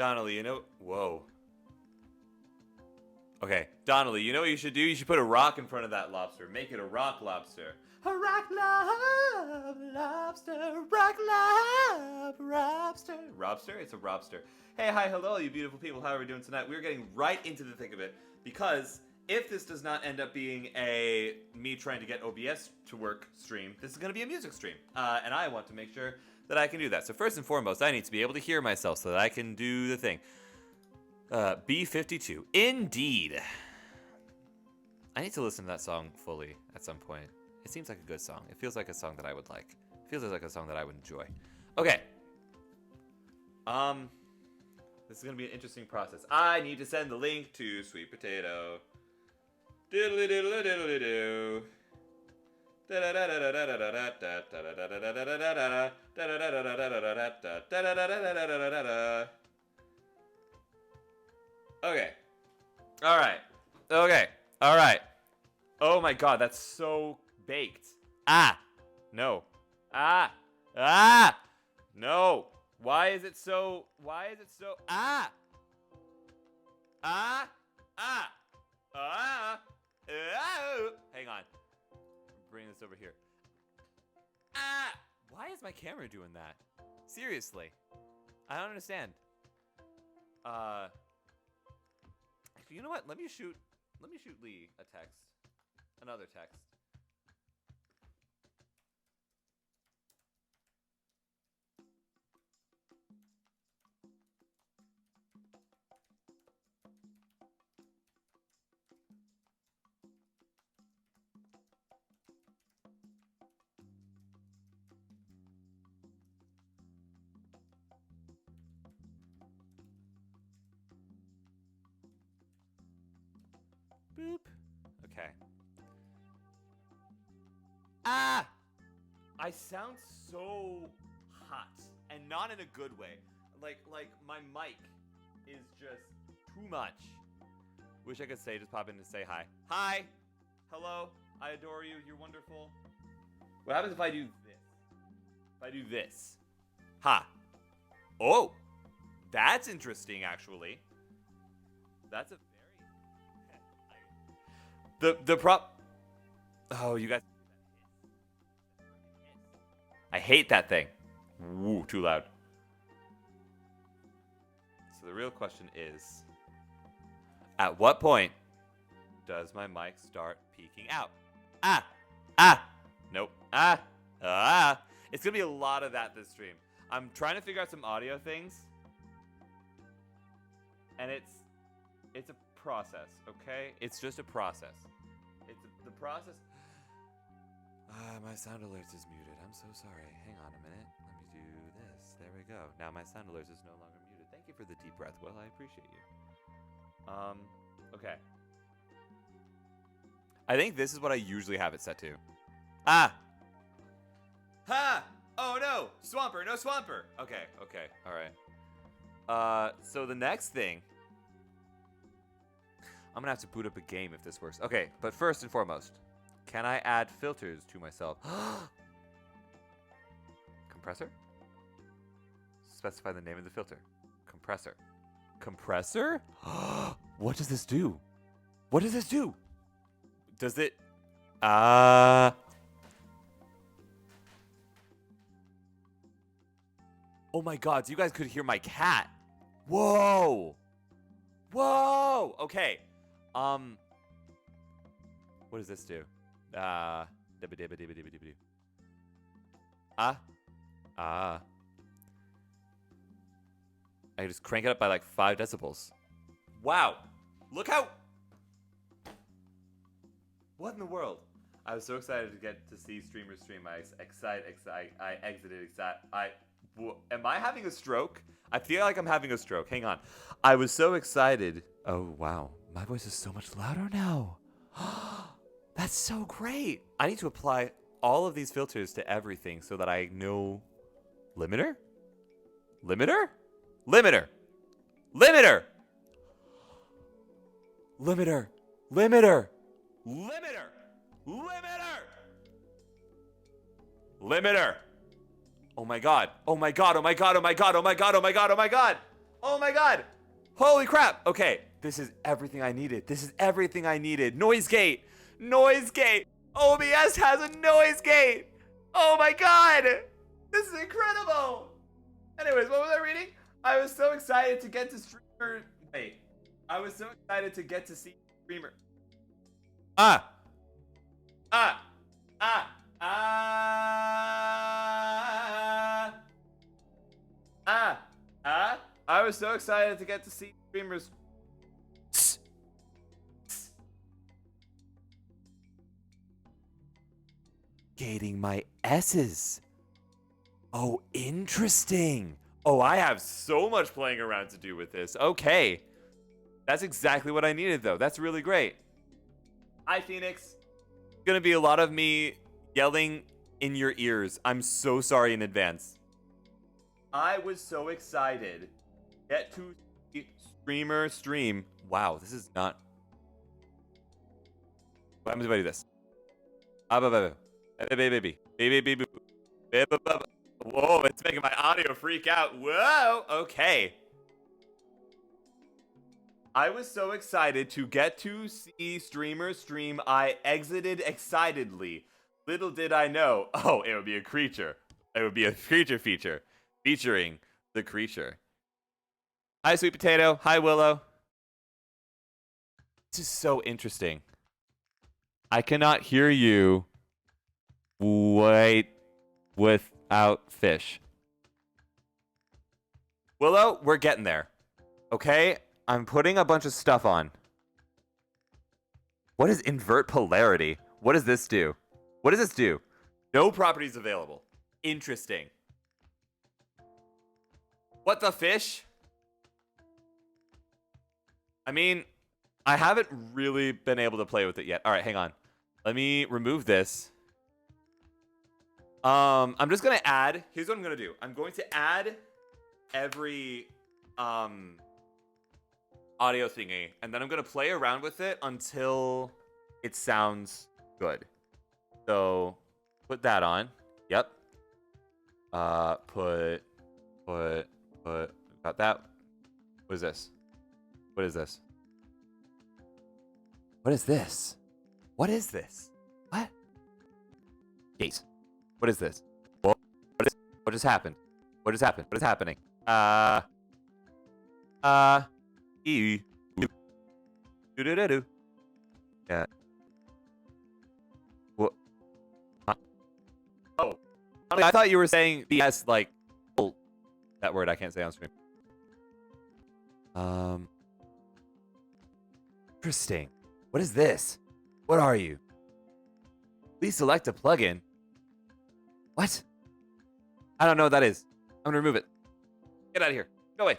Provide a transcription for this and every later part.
Donnelly, you know... Whoa. Okay, Donnelly, you know what you should do? You should put a rock in front of that lobster. Make it a rock lobster. A rock lobster, rock lobster. Robster? It's a robster. Hey, hi, hello, you beautiful people. How are we doing tonight? We're getting right into the thick of it because if this does not end up being a me trying to get OBS to work stream, this is going to be a music stream. And I want to make sure that I can do that. So first and foremost, I need to be able to hear myself so that I can do the thing. B52. Indeed. I need to listen to that song fully at some point. It seems like a good song. It feels like a song that I would like. It feels like a song that I would enjoy. Okay. This is going to be an interesting process. I need to send the link to Sweet Potato. Diddly diddly diddly doo. Okay. All right. Okay. All right. Oh my god, that's so baked. Ah. No. Ah. Ah. No. Why is it so ah. Ah. Ah. Ah. Ah. Hang on. Bring this over here. Ah. Why is my camera doing that? Seriously. I don't understand. You know what? Let me shoot Lee a text. Another text. Boop. Okay. Ah! I sound so hot, and not in a good way. Like my mic is just too much. Wish I could say, just pop in and say hi. Hi! Hello. I adore you. You're wonderful. What happens if I do this? If I do this? Ha! Oh! That's interesting, actually. That's a The prop. Oh, you guys. I hate that thing. Woo, too loud. So the real question is, at what point does my mic start peeking out? Ah, ah, nope, ah, ah. It's gonna be a lot of that this stream. I'm trying to figure out some audio things, and it's a process, okay? It's just a process. The process. My sound alerts is muted. I'm so sorry. Hang on a minute. Let me do this. There we go. Now my sound alerts is no longer muted. Thank you for the deep breath, Will. I appreciate you. Okay. I think this is what I usually have it set to. Ah! Ha! Oh no! Swamper! No Swamper! Okay, alright. So the next thing. I'm gonna have to boot up a game if this works. Okay, but first and foremost, can I add filters to myself? Compressor? Specify the name of the filter. Compressor. Compressor? What does this do? What does this do? Does it... Oh my god, so you guys could hear my cat. Whoa! Whoa! Okay. What does this do? I just crank it up by like 5 decibels. Wow. Look how... What in the world? I was so excited to get to see streamers stream. I exited. Am I having a stroke? I feel like I'm having a stroke. Hang on. I was so excited. Oh, wow. My voice is so much louder now. That's so great. I need to apply all of these filters to everything so that I know... Limiter? Limiter? Limiter! Limiter! Limiter! Limiter! Limiter! Limiter! Limiter! Oh my god. Oh my god. Oh my god. Oh my god. Oh my god. Oh my god. Oh my god. Oh my god. Holy crap. Okay, this is everything I needed. This is everything I needed. Noise gate. Noise gate. OBS has a noise gate. Oh my god. This is incredible. Anyways, what was I reading? I was so excited to get to streamer. Wait. I was so excited to get to see streamer. Ah. Ah. Ah. Ah. Ah. Ah. I was so excited to get to see streamers. Gating my S's. Oh, interesting. Oh, I have so much playing around to do with this. Okay. That's exactly what I needed, though. That's really great. Hi, Phoenix. It's going to be a lot of me yelling in your ears. I'm so sorry in advance. I was so excited. Get to streamer stream. Wow, this is not... I'm going to do this. Baby. Whoa, it's making my audio freak out. Whoa, okay. I was so excited to get to see streamers stream. I exited excitedly. Little did I know. Oh, it would be a creature. It would be a creature feature. Featuring the creature. Hi, Sweet Potato. Hi, Willow. This is so interesting. I cannot hear you. Wait. Without fish. Willow, we're getting there. Okay? I'm putting a bunch of stuff on. What is invert polarity? What does this do? What does this do? No properties available. Interesting. What the fish? I mean, I haven't really been able to play with it yet. All right, hang on. Let me remove this. I'm just gonna add. Here's what I'm gonna do. I'm going to add every audio thingy, and then I'm gonna play around with it until it sounds good. So put that on. Yep. Put. Got that. What is this? What is this? What is this? What is this? What? Case. What is this? What just happened? What just happened? What is happening? Yeah. What? Oh. I thought you were saying BS like that word I can't say on stream. Interesting. What is this? What are you? Please select a plugin. What? I don't know what that is. I'm gonna remove it. Get out of here. Go away.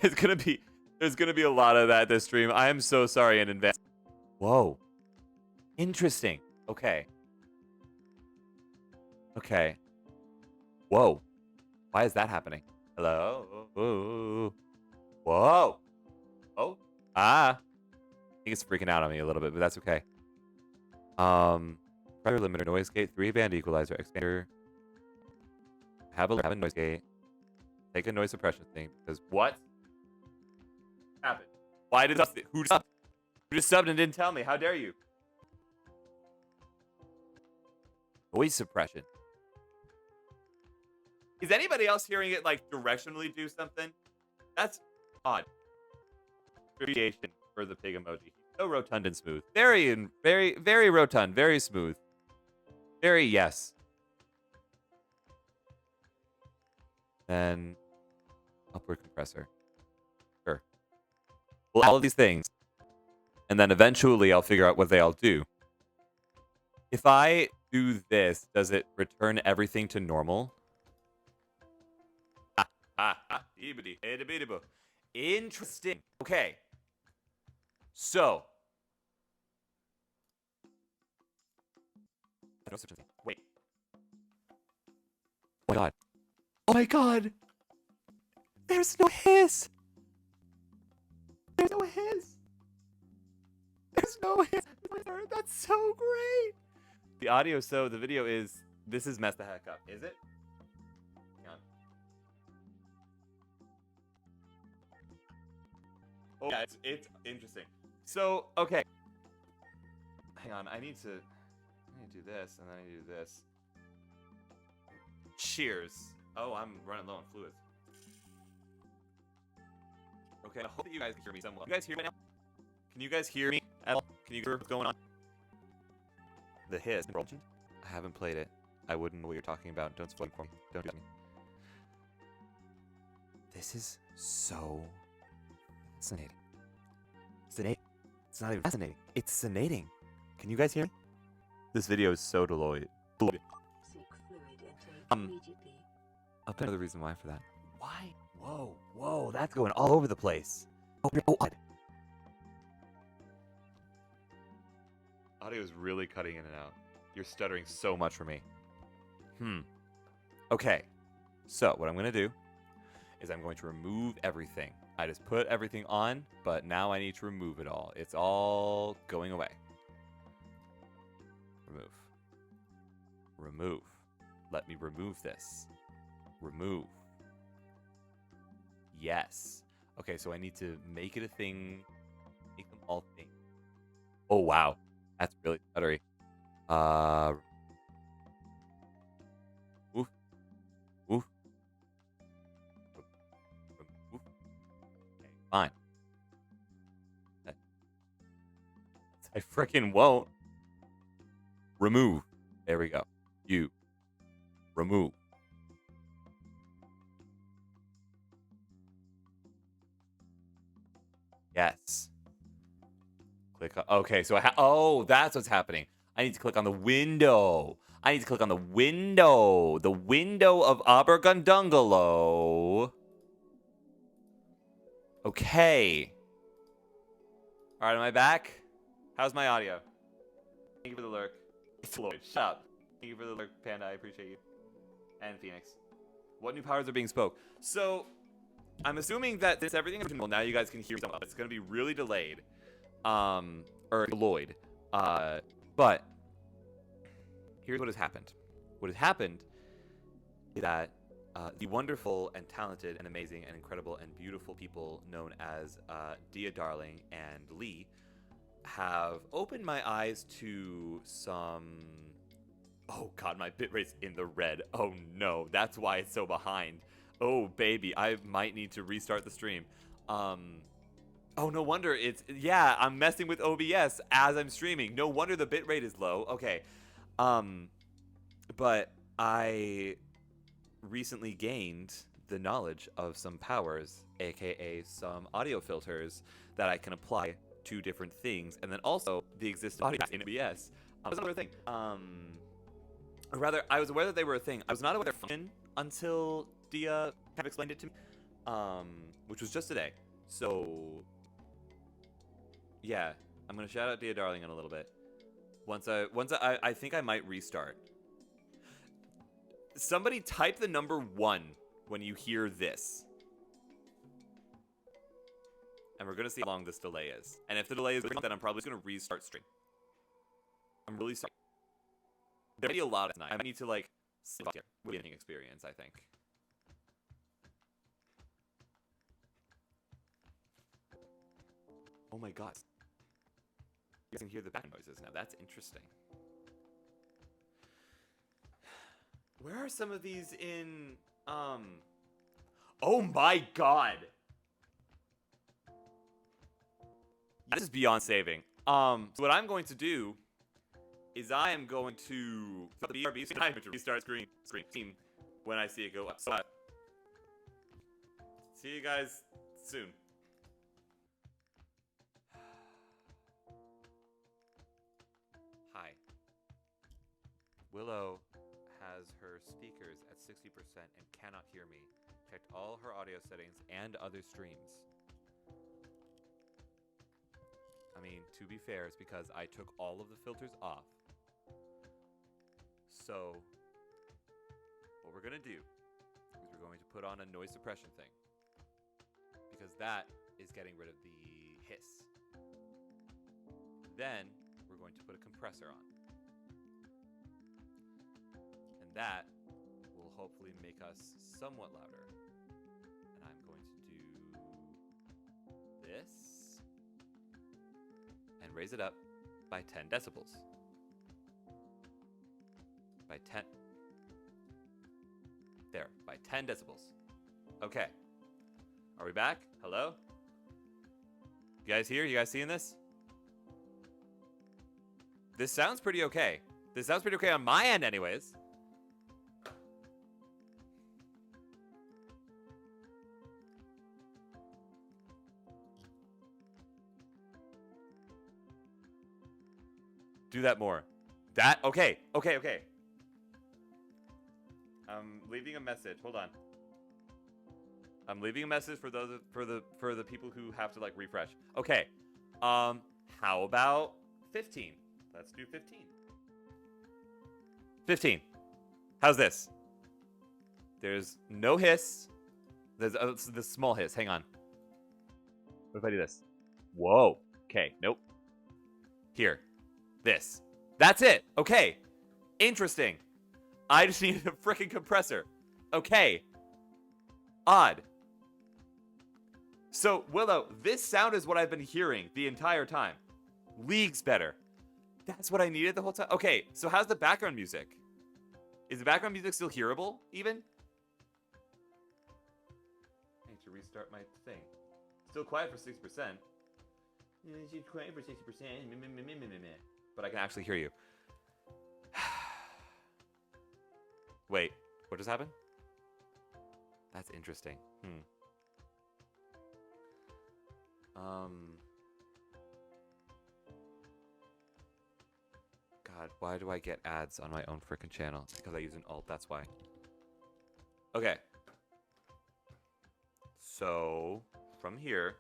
There's gonna be a lot of that this stream. I am so sorry in advance. Whoa. Interesting. Okay. Okay. Whoa. Why is that happening? Hello? Whoa. Oh. I think it's freaking out on me a little bit, but that's okay. Pressure limiter, noise gate, 3-band equalizer, expander. Have a noise gate. Take a noise suppression thing. Because what happened? Why did who just subbed and didn't tell me? How dare you? Noise suppression. Is anybody else hearing it like directionally do something? That's odd. Appreciation for the pig emoji. So rotund and smooth. Very rotund. Very smooth. Very yes. Then upward compressor. Sure. Well, all of these things. And then eventually I'll figure out what they all do. If I do this, does it return everything to normal? Interesting. Okay. So. Wait. Oh my god. Oh my god. There's no hiss. There's no hiss. There's no hiss. That's so great. The audio, so the video is This is messed the heck up. Is it? Hang on. Oh, yeah, it's interesting. So, okay. Hang on, I need to do this, and then I need to do this. Cheers. Oh, I'm running low on fluids. Okay, I hope that you guys can hear me somewhat. You guys hear me now? Can you guys hear me at all? Can you hear what's going on? The hiss. I haven't played it. I wouldn't know what you're talking about. Don't spoil it for me. Don't do that to me. This is so fascinating. It's not even fascinating. It's fascinating. Can you guys hear me? This video is so Deloitte. I'll put another reason why for that. Why? Whoa, that's going all over the place. Oh, God. Audio is really cutting in and out. You're stuttering so much for me. Okay. So, what I'm going to do is I'm going to remove everything. I just put everything on, but now I need to remove it all. It's all going away. Remove. Let me remove this. Remove. Yes. Okay, so I need to make it a thing. Make them all things. Oh, wow. That's really stuttery. Oof. Remove. Okay, fine. I freaking won't. Remove. There we go. You. Remove. Yes. Click on. Okay, so oh, that's what's happening. I need to click on the window. I need to click on the window. The window of Abergundungalo. Okay. All right, am I back? How's my audio? Thank you for the lurk. It's Lloyd. Shut up. Thank you for the lurk, Panda. I appreciate you. And Phoenix. What new powers are being spoke? So, I'm assuming that this everything is now you guys can hear something. It's going to be really delayed. Or Lloyd. But here's what has happened. What has happened is that the wonderful and talented and amazing and incredible and beautiful people known as Dia Darling and Lee have opened my eyes to some... Oh god, my bitrate's in the red. Oh no, that's why it's so behind. Oh baby, I might need to restart the stream. Oh, no wonder it's... Yeah, I'm messing with OBS as I'm streaming. No wonder the bitrate is low. Okay. But I recently gained the knowledge of some powers, aka some audio filters that I can apply to different things, and then also the existing audio in OBS. That was another thing. Or rather, I was aware that they were a thing. I was not aware of their function until Dia kind of explained it to me, which was just today. So, yeah, I'm gonna shout out Dia Darling in a little bit. Once I think I might restart. Somebody type the number 1 when you hear this. And we're gonna see how long this delay is. And if the delay is then I'm probably just gonna restart stream. I'm really sorry. There'll be a lot of tonight. I need to like sleep here with the experience, I think. Oh my god. You guys can hear the background noises now. That's interesting. Where are some of these in Oh my god. This is beyond saving. So what I'm going to do is I am going to the BRB to restart screen when I see it go up. So see you guys soon. Hi. Willow has her speakers at 60% and cannot hear me. Checked all her audio settings and other streams. I mean, to be fair, it's because I took all of the filters off. So, what we're going to do is we're going to put on a noise suppression thing. Because that is getting rid of the hiss. Then, we're going to put a compressor on. And And that will hopefully make us somewhat louder. And I'm going to do this and raise it up by 10 decibels. By 10. There, by 10 decibels. Okay. Are we back? Hello? You guys here? You guys seeing this? This sounds pretty okay. This sounds pretty okay on my end anyways. Do that more. That, okay. I'm leaving a message. Hold on. I'm leaving a message for those for the people who have to like refresh. Okay. How about 15? Let's do 15. 15. How's this? There's no hiss. There's the small hiss. Hang on. What if I do this? Whoa. Okay. Nope. Here. This. That's it. Okay. Interesting. I just needed a freaking compressor. Okay. Odd. So, Willow, this sound is what I've been hearing the entire time. Leagues better. That's what I needed the whole time. Okay, so how's the background music? Is the background music still hearable, even? I need to restart my thing. Still quiet for 6%. It's quiet for 60%. But I can actually hear you. Wait, what just happened? That's interesting. God, why do I get ads on my own frickin' channel? It's because I use an alt, that's why. Okay. So, from here,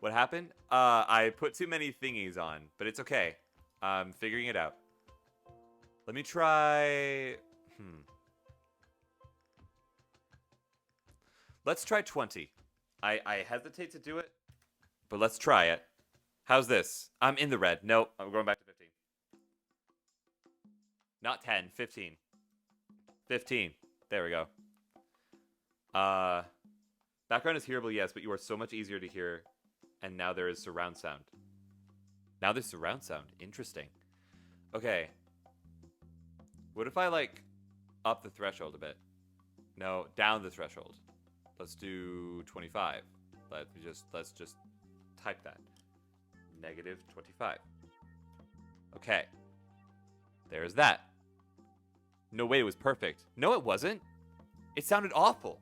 what happened? I put too many thingies on, but it's okay. I'm figuring it out. Let me try... Let's try 20. I hesitate to do it, but let's try it. How's this? I'm in the red. Nope, I'm going back to 15. Not 10, 15. 15. There we go. Background is hearable, yes, but you are so much easier to hear. And now there is surround sound. Now there's surround sound. Interesting. Okay. What if I, like, up the threshold a bit? No, down the threshold. Let's do 25. Let's just type that. Negative 25. Okay. There's that. No way, it was perfect. No, it wasn't. It sounded awful.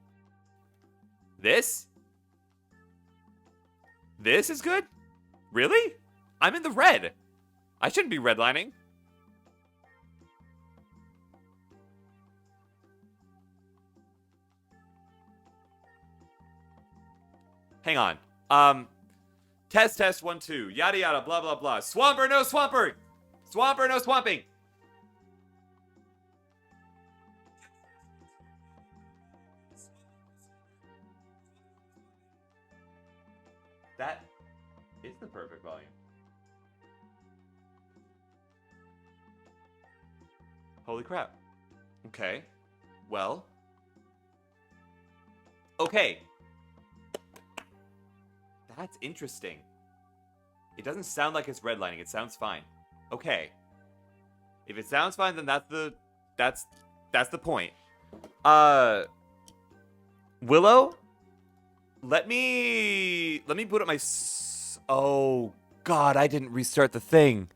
This? This is good? Really? I'm in the red. I shouldn't be redlining. Hang on. Test 1 2. Yada yada blah blah blah. Swamper no swamping. Swamper no swamping. That is the perfect volume. Holy crap. Okay. Well. Okay. That's interesting. It doesn't sound like it's redlining. It sounds fine. Okay. If it sounds fine, then that's the point. Willow, let me boot up my oh god, I didn't restart the thing.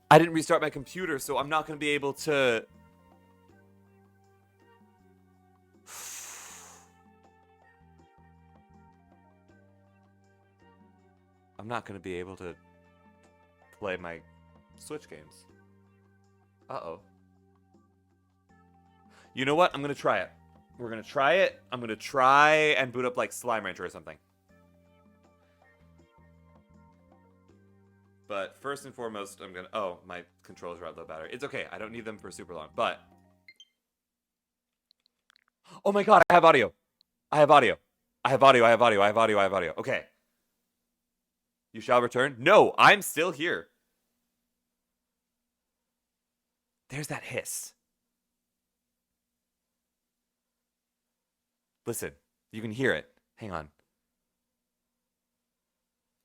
I didn't restart my computer, so I'm not going to be able to play my Switch games. Uh-oh. You know what? I'm going to try it. We're going to try it. I'm going to try and boot up like Slime Rancher or something. But first and foremost, I'm going to... Oh, my controllers are at low battery. It's okay. I don't need them for super long. But... Oh my god, I have audio. I have audio. Okay. You shall return? No, I'm still here. There's that hiss. Listen, you can hear it. Hang on.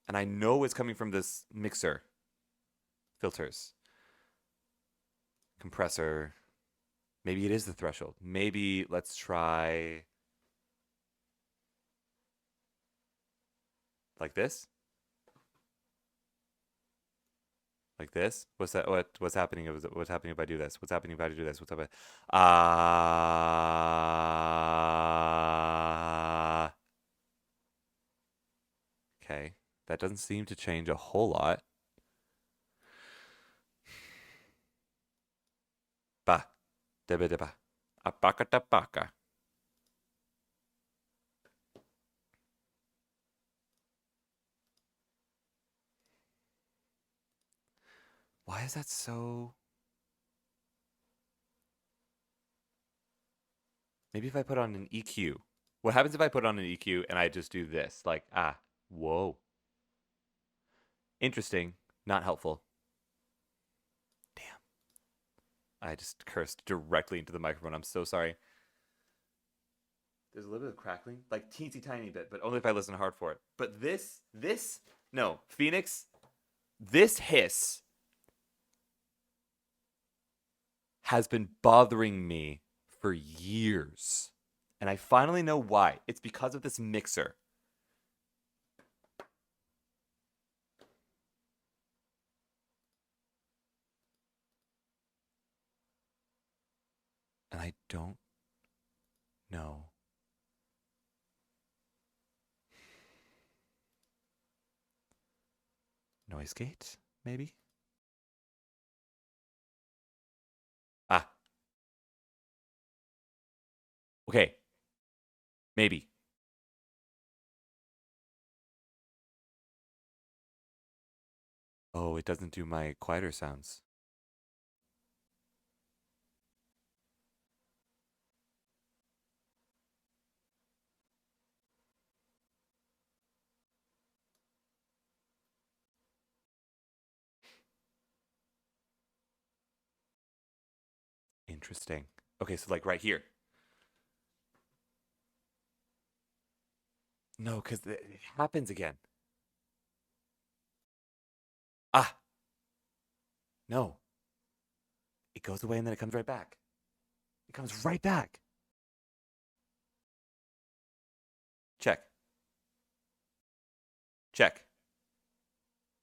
And I know it's coming from this mixer. Filters. Compressor. Maybe it is the threshold. Maybe let's try like this. Like this? What's that? What's happening? What's happening if I do this? What's happening if I do this? What's happening? Okay. That doesn't seem to change a whole lot. Ba. Deba deba. Abaka tabaka. Why is that so? Maybe if I put on an EQ. What happens if I put on an EQ and I just do this? Like, whoa. Interesting. Not helpful. Damn. I just cursed directly into the microphone. I'm so sorry. There's a little bit of crackling. Like, teensy tiny bit, but only if I listen hard for it. But no, Phoenix, this hiss has been bothering me for years. And I finally know why. It's because of this mixer. And I don't know. Noise gate, maybe? Okay. Maybe. Oh, it doesn't do my quieter sounds. Interesting. Okay, so like right here. No, because it happens again. No. It goes away and then it comes right back. It comes right back. Check. Check.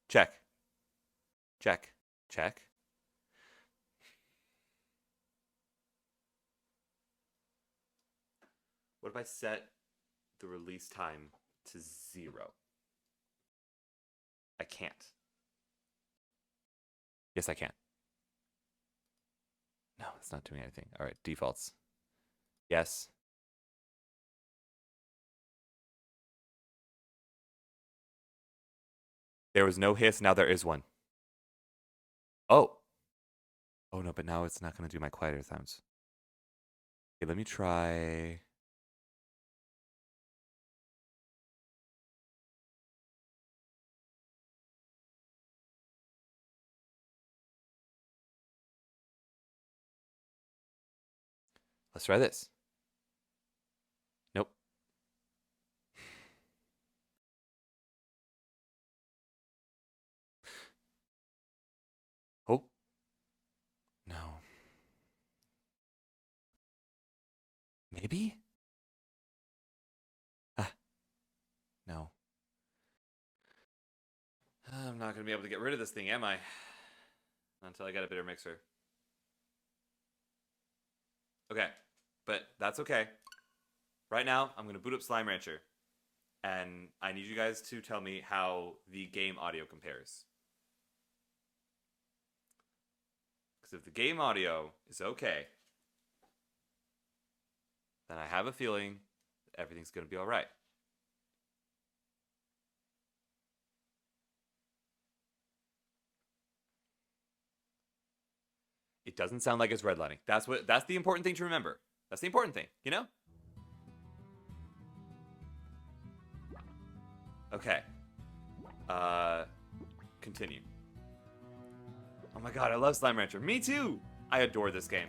Check. Check. Check. What if I set the release time to 0? I can't. Yes, I can. No, it's not doing anything. All right, defaults. Yes. There was no hiss, now there is one. Oh. Oh no, but now it's not going to do my quieter sounds. Okay, let me try. Let's try this. Nope. Oh. No. Maybe? No. I'm not going to be able to get rid of this thing, am I? Until I get a better mixer. Okay, but that's okay. Right now, I'm going to boot up Slime Rancher. And I need you guys to tell me how the game audio compares. Because if the game audio is okay, then I have a feeling everything's going to be all right. It doesn't sound like it's redlining. That's the important thing to remember. That's the important thing, you know? Okay. Continue. Oh my god, I love Slime Rancher. Me too! I adore this game.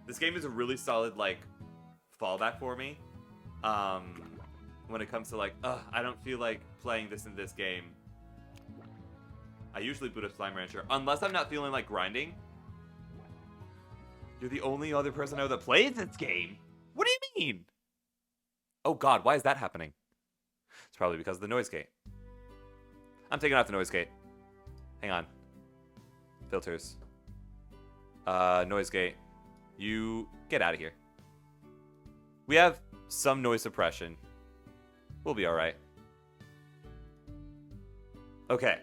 This game is a really solid, like, fallback for me. when it comes to like, I don't feel like playing this in this game. I usually boot up Slime Rancher, unless I'm not feeling like grinding. You're the only other person I know that plays this game? What do you mean? Oh god, why is that happening? It's probably because of the noise gate. I'm taking off the noise gate. Hang on. Filters. Noise gate. You get out of here. We have some noise suppression. We'll be alright. Okay.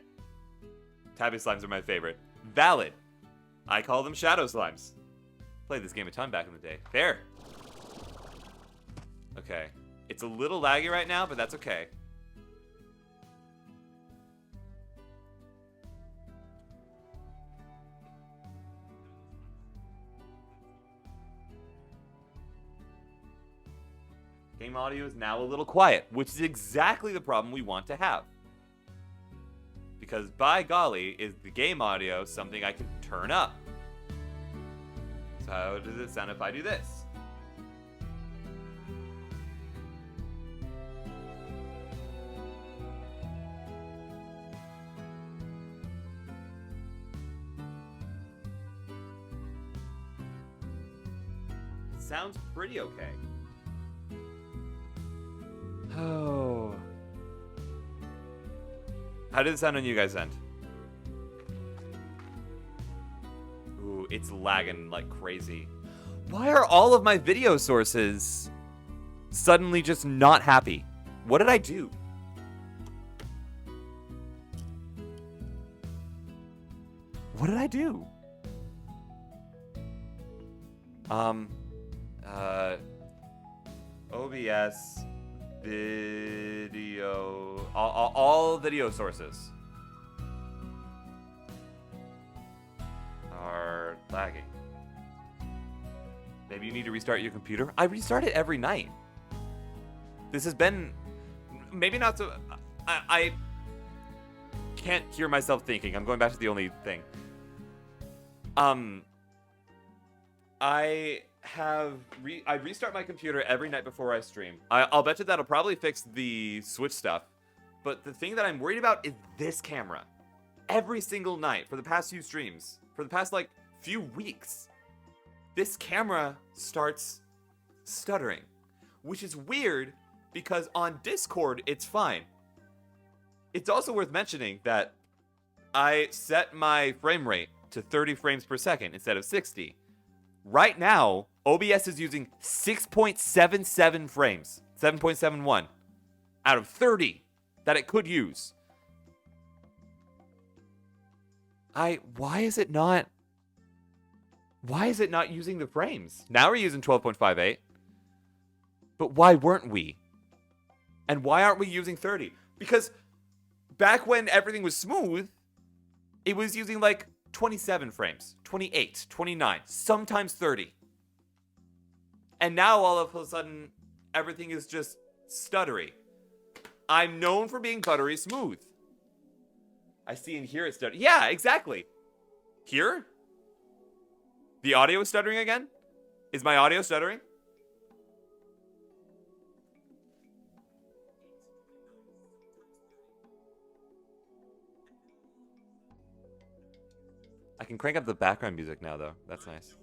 Tabby slimes are my favorite. Valid. I call them shadow slimes. Played this game a ton back in the day. Fair. Okay. It's a little laggy right now, but that's okay. Game audio is now a little quiet, which is exactly the problem we want to have. Because by golly, is the game audio something I can turn up? So how does it sound if I do this? It sounds pretty okay. Oh. How did it sound on you guys' end? Ooh, it's lagging like crazy. Why are all of my video sources suddenly just not happy? What did I do? What did I do? OBS video, all video sources are lagging. Maybe you need to restart your computer. I restart it every night. This has been maybe not so. I can't hear myself thinking. I'm going back to the only thing. I restart my computer every night before I stream. I'll bet you that'll probably fix the Switch stuff. But the thing that I'm worried about is this camera. Every single night for the past few streams, for the past like few weeks, this camera starts stuttering, which is weird because on Discord it's fine. It's also worth mentioning that I set my frame rate to 30 frames per second instead of 60. Right now, OBS is using 6.77 frames, 7.71 out of 30 that it could use. Why is it not using the frames? Now we're using 12.58. But why weren't we? And why aren't we using 30? Because back when everything was smooth, it was using like 27 frames, 28, 29, sometimes 30. And now all of a sudden, everything is just stuttery. I'm known for being buttery smooth. I see and hear it stutter. Yeah, exactly. Here? The audio is stuttering again? Is my audio stuttering? I can crank up the background music now, though. That's nice.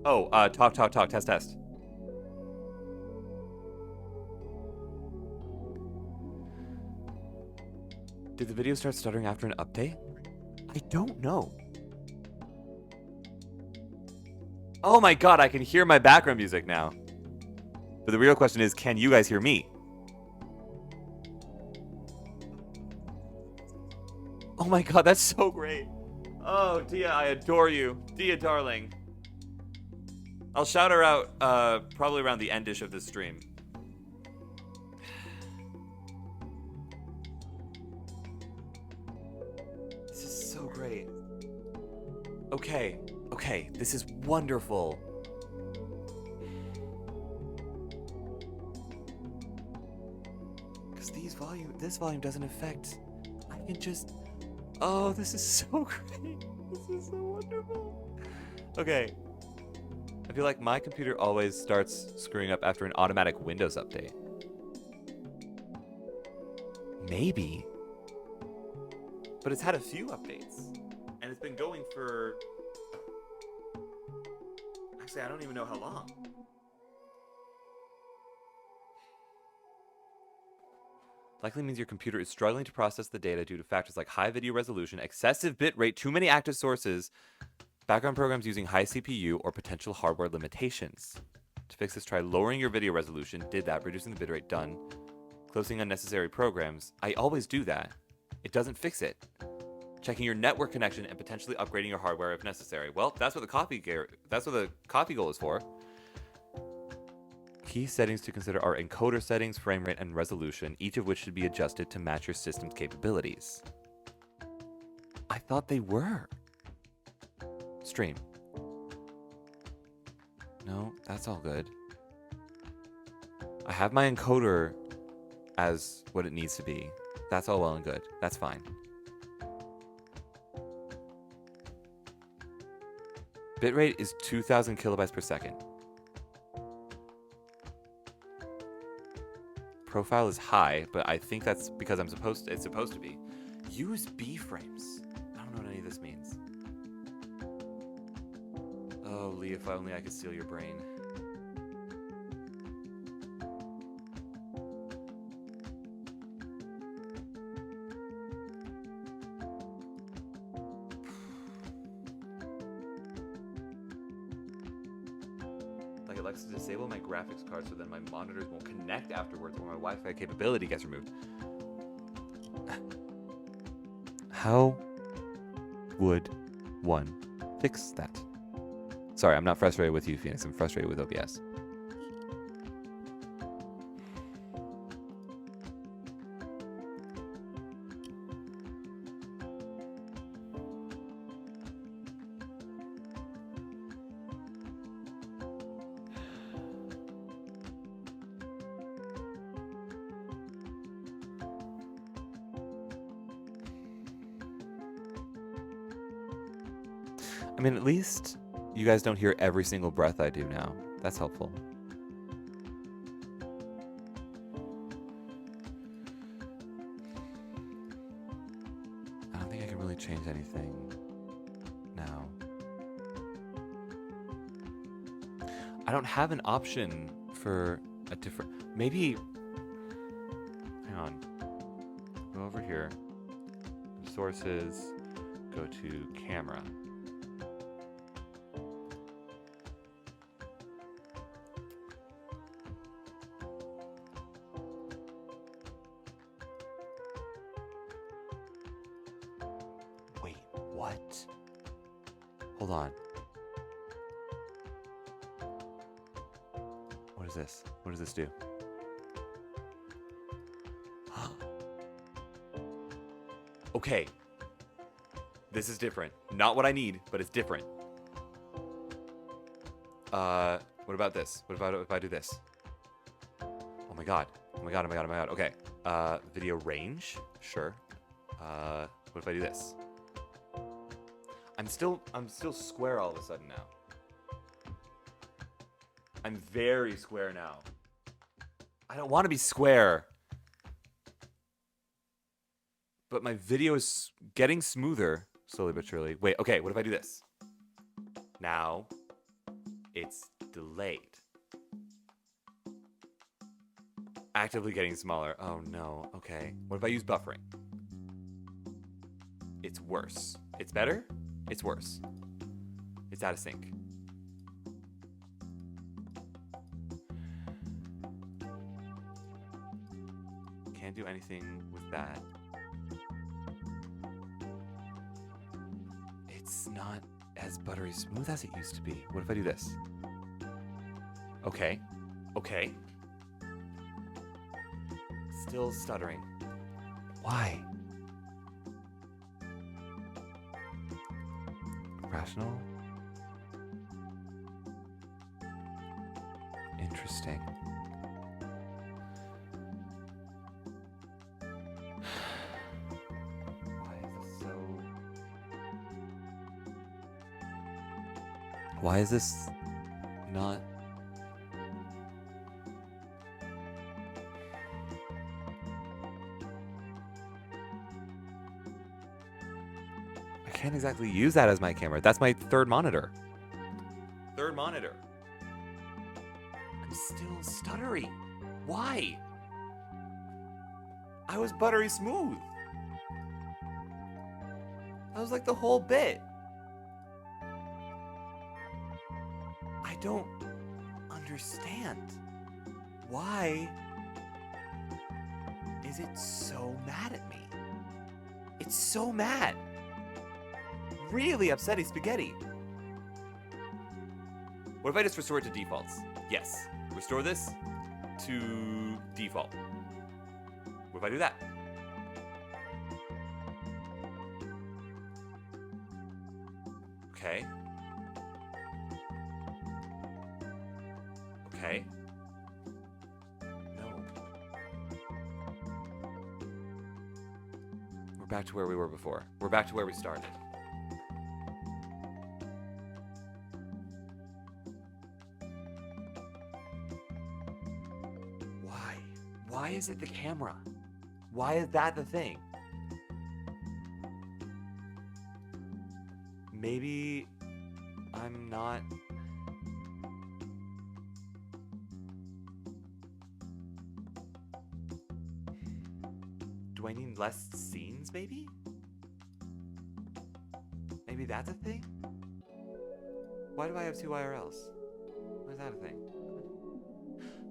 Oh, talk, test. Did the video start stuttering after an update? I don't know. Oh my god, I can hear my background music now. But the real question is, can you guys hear me? Oh my god, that's so great. Oh, Dia, I adore you. Dia, darling. I'll shout her out probably around the endish of this stream. This is so great. Okay, this is wonderful. Because this volume doesn't affect. I can just Oh, this is so great. This is so wonderful. Okay. I feel like my computer always starts screwing up after an automatic Windows update. Maybe. But it's had a few updates. And it's been going for... Actually, I don't even know how long. Likely means your computer is struggling to process the data due to factors like high video resolution, excessive bitrate, too many active sources, background programs using high CPU, or potential hardware limitations. To fix this, try lowering your video resolution. Did that, reducing the bitrate, done. Closing unnecessary programs. I always do that. It doesn't fix it. Checking your network connection and potentially upgrading your hardware if necessary. Well, that's what the coffee goal is for. Key settings to consider are encoder settings, frame rate, and resolution, each of which should be adjusted to match your system's capabilities. I thought they were. Stream. No, that's all good. I have my encoder as what it needs to be. That's all well and good. That's fine. Bitrate is 2,000 kilobytes per second. Profile is high, but I think that's because it's supposed to be. Use B-frames. I don't know what any of this means. Oh, Lee, if only I could steal your brain. Like Alexa, disable my graphics card so then my monitors won't connect afterwards or my Wi-Fi capability gets removed. How would one fix that? Sorry, I'm not frustrated with you, Phoenix. I'm frustrated with OBS. I mean, at least you guys don't hear every single breath I do now. That's helpful. I don't think I can really change anything now. I don't have an option for a different... Maybe... Hang on. Go over here. Sources. Go to camera. What? Hold on. What is this? What does this do? Okay. This is different. Not what I need, but it's different. What about this? What about if I do this? Oh my god. Oh my god, oh my god, oh my god. Okay. Video range? Sure. What if I do this? I'm still square all of a sudden now. I'm very square now. I don't want to be square. But my video is getting smoother, slowly but surely. Wait, okay, what if I do this? Now, it's delayed. Actively getting smaller. Oh no, okay. What if I use buffering? It's worse. It's better? It's worse. It's out of sync. Can't do anything with that. It's not as buttery smooth as it used to be. What if I do this? Okay. Okay. Still stuttering. Why? Rational? Interesting. Why is this so... Why is this not? I can't exactly use that as my camera. That's my third monitor. Third monitor. I'm still stuttery. Why? I was buttery smooth. That was like the whole bit. I don't understand. Why is it so mad at me? It's so mad. Really upsetty spaghetti. What if I just restore it to defaults? Yes. Restore this to default. What if I do that? Okay. Okay. No. We're back to where we were before. We're back to where we started. Why? Why is it the camera? Why is that the thing? Maybe I'm not... Do I need less scenes, maybe? Maybe that's a thing? Why do I have two IRLs? Why is that a thing?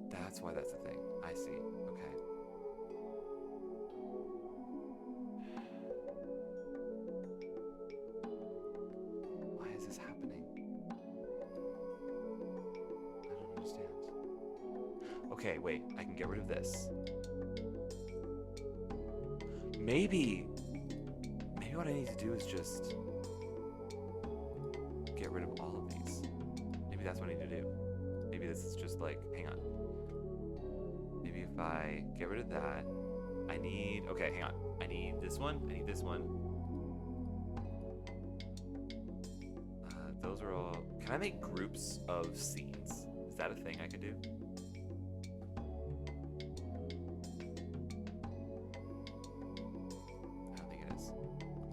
That's why that's a thing. I see. Okay. Why is this happening? I don't understand. Okay, wait. I can get rid of this. Maybe what I need to do is just get rid of all of these. Maybe that's what I need to do. Maybe this is just like, hang on. Maybe if I get rid of that, I need, okay, hang on. I need this one, I need this one. Those are all, can I make groups of scenes? Is that a thing I could do?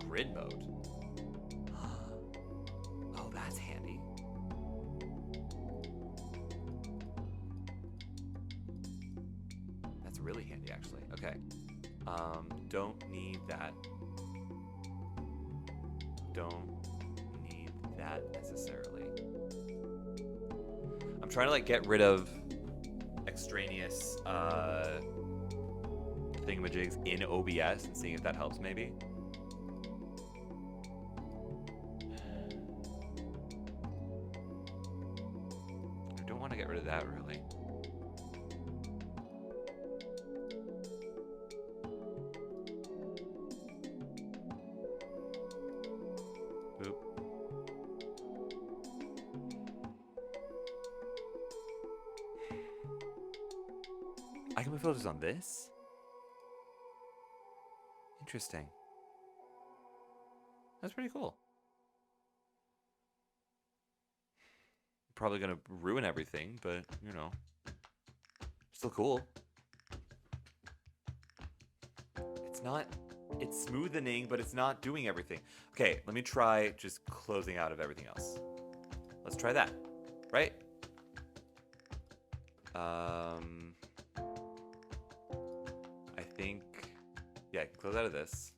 Grid mode. Oh, that's handy. That's really handy, actually. Okay. Don't need that. Don't need that necessarily. I'm trying to like get rid of extraneous thingamajigs in OBS and seeing if that helps maybe. Get rid of that really. Oop. I can put filters on this? Interesting. That's pretty cool. Probably gonna ruin everything, but you know, still cool. It's smoothening, but it's not doing everything. Okay, let me try just closing out of everything else. Let's try that, right? I think, yeah, I can close out of this.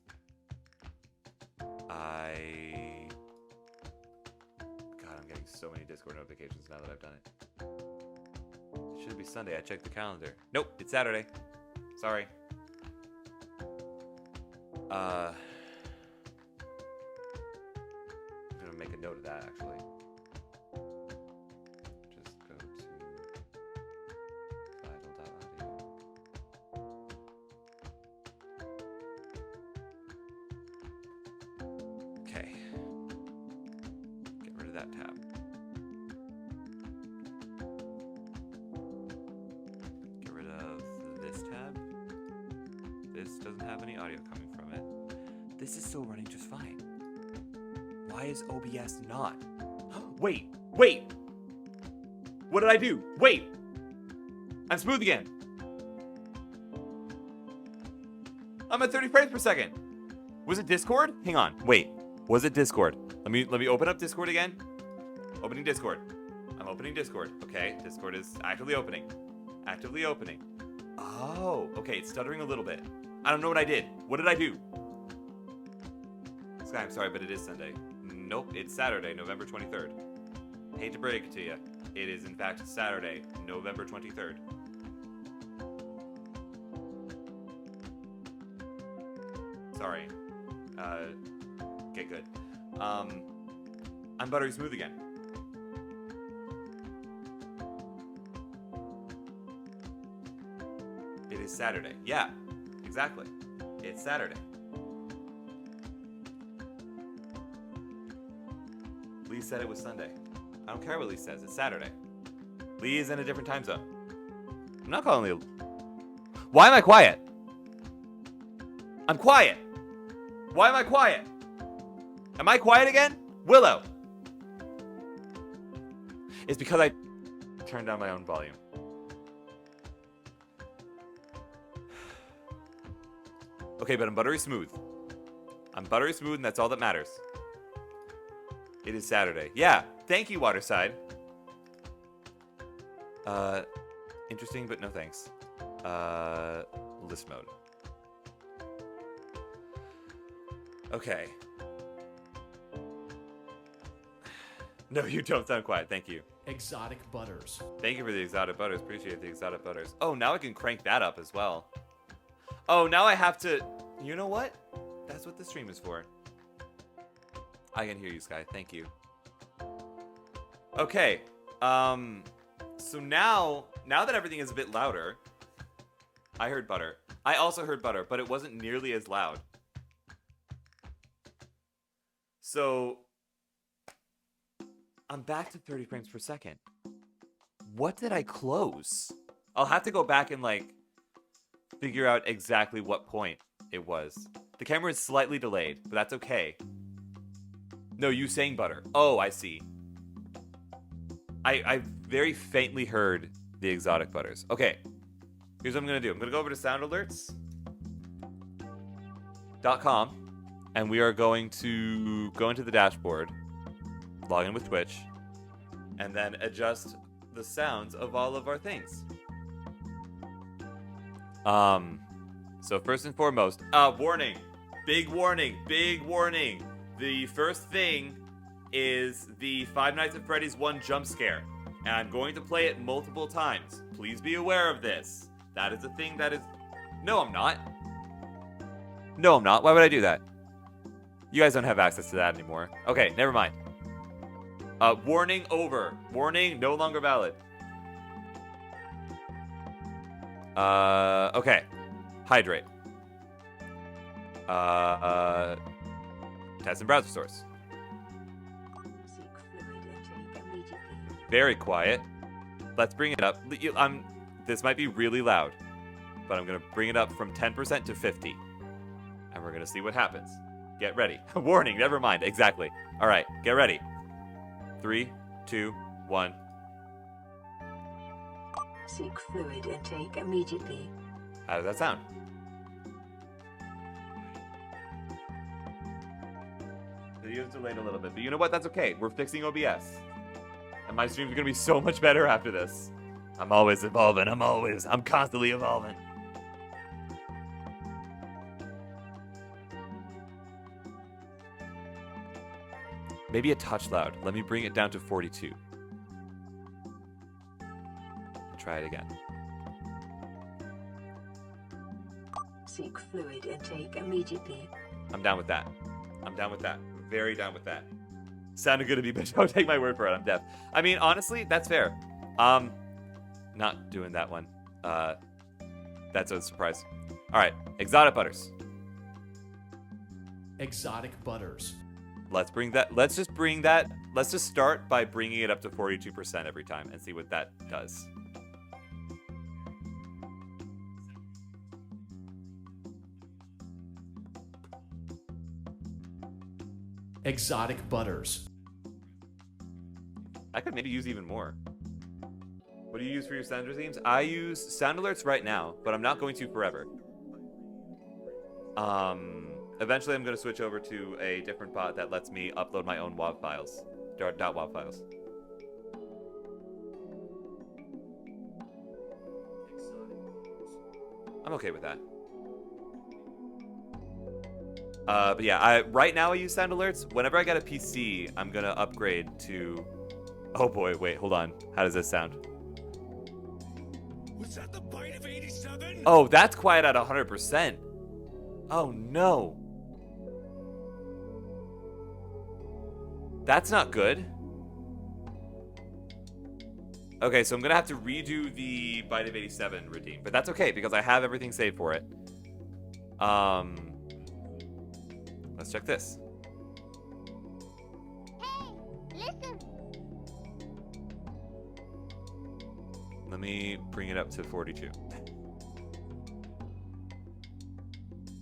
I'm getting so many Discord notifications now that I've done it. It should be Sunday. I checked the calendar. Nope, it's Saturday. Sorry. I'm gonna make a note of that actually. Just go to vital.audio. Okay. Get rid of that tab. Get rid of this tab. This doesn't have any audio coming from it. This is still running just fine. Why is OBS not? Wait, Wait. What did I do? Wait. I'm smooth again. I'm at 30 frames per second. Was it Discord? Hang on. Wait. Was it Discord? Let me open up Discord again. Opening Discord. I'm opening Discord. Okay, Discord is actively opening. Actively opening. Oh, okay, it's stuttering a little bit. I don't know what I did. What did I do? Sky, I'm sorry, but it is Sunday. Nope, it's Saturday, November 23rd. Hate to break it to you. It is, in fact, Saturday, November 23rd. Sorry. Okay, good. I'm buttery smooth again. It is Saturday. Yeah, exactly. It's Saturday. Lee said it was Sunday. I don't care what Lee says. It's Saturday. Lee is in a different time zone. I'm not calling Lee. Why am I quiet? I'm quiet. Why am I quiet? Am I quiet again? Willow. It's because I turned down my own volume. Okay, but I'm buttery smooth. I'm buttery smooth, and that's all that matters. It is Saturday. Yeah, thank you, Waterside. Interesting, but no thanks. List mode. Okay. No, you don't sound quiet. Thank you. Exotic butters. Thank you for the exotic butters. Appreciate the exotic butters. Oh, now I can crank that up as well. Oh, now I have to... You know what? That's what the stream is for. I can hear you, Sky. Thank you. Okay. So now that everything is a bit louder... I heard butter. I also heard butter, but it wasn't nearly as loud. So... I'm back to 30 frames per second. What did I close? I'll have to go back and, like, figure out exactly what point it was. The camera is slightly delayed, but that's okay. No, you saying butter. Oh, I see. I very faintly heard the exotic butters. Okay. Here's what I'm going to do. I'm going to go over to soundalerts.com, and we are going to go into the dashboard, log in with Twitch, and then adjust the sounds of all of our things. So first and foremost, warning, big warning, big warning. The first thing is the Five Nights at Freddy's 1 jump scare, and I'm going to play it multiple times. Please be aware of this. That is a thing that is... No, I'm not. No, I'm not. Why would I do that? You guys don't have access to that anymore. Okay, never mind. Warning over. Warning no longer valid. Okay. Hydrate. Test and browser source. Very quiet. Let's bring it up. This might be really loud, but I'm gonna bring it up from 10% to 50, and we're gonna see what happens. Get ready. Warning. Never mind. Exactly. All right. Get ready. 3, 2, 1. Seek fluid intake immediately. How does that sound? The video's delayed a little bit, but you know what? That's okay. We're fixing OBS. And my streams are going to be so much better after this. I'm always evolving. I'm constantly evolving. Maybe a touch loud. Let me bring it down to 42. Try it again. Seek fluid intake immediately. I'm down with that. I'm down with that. Very down with that. Sounded good to me, but don't take my word for it. I'm deaf. I mean, honestly, that's fair. Not doing that one. That's a surprise. All right, exotic butters. Exotic butters. Let's bring that. Let's just bring that. Let's just start by bringing it up to 42% every time and see what that does. Exotic butters. I could maybe use even more. What do you use for your sound regimes? I use sound alerts right now, but I'm not going to forever. Eventually I'm going to switch over to a different bot that lets me upload my own WAV files. .wav files. I'm okay with that. But yeah, right now I use sound alerts. Whenever I get a PC, I'm gonna upgrade to... Oh boy, wait, hold on. How does this sound? Was that the bite of 87? Oh, that's quiet at 100%. Oh no. That's not good. Okay, so I'm gonna have to redo the bite of 87 redeem, but that's okay because I have everything saved for it. Let's check this. Hey, listen. Let me bring it up to 42.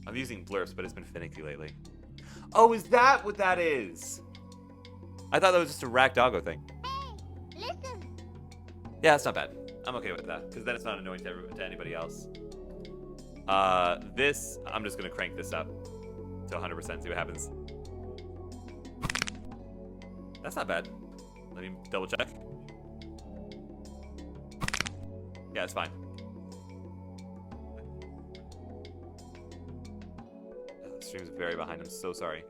I'm using blurps, but it's been finicky lately. Oh, is that what that is? I thought that was just a rack doggo thing. Hey, listen. Yeah, that's not bad. I'm okay with that, because then it's not annoying to anybody else. This, I'm just going to crank this up to 100%, see what happens. That's not bad. Let me double check. Yeah, it's fine. The stream's very behind. I'm so sorry.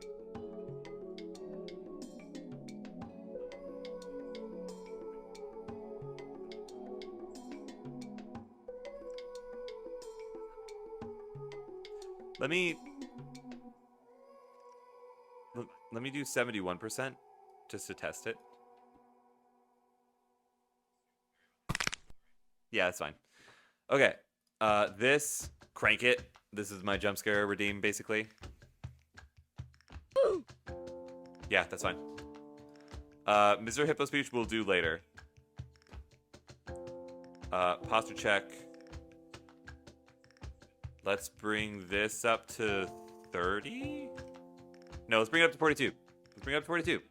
Let me do 71% just to test it. Yeah, that's fine. Okay. This, crank it. This is my jump scare redeem, basically. Yeah, that's fine. Mr. Hippo speech we'll do later. Posture check. Let's bring this up to 30? No, let's bring it up to 42. Let's bring it up to 42.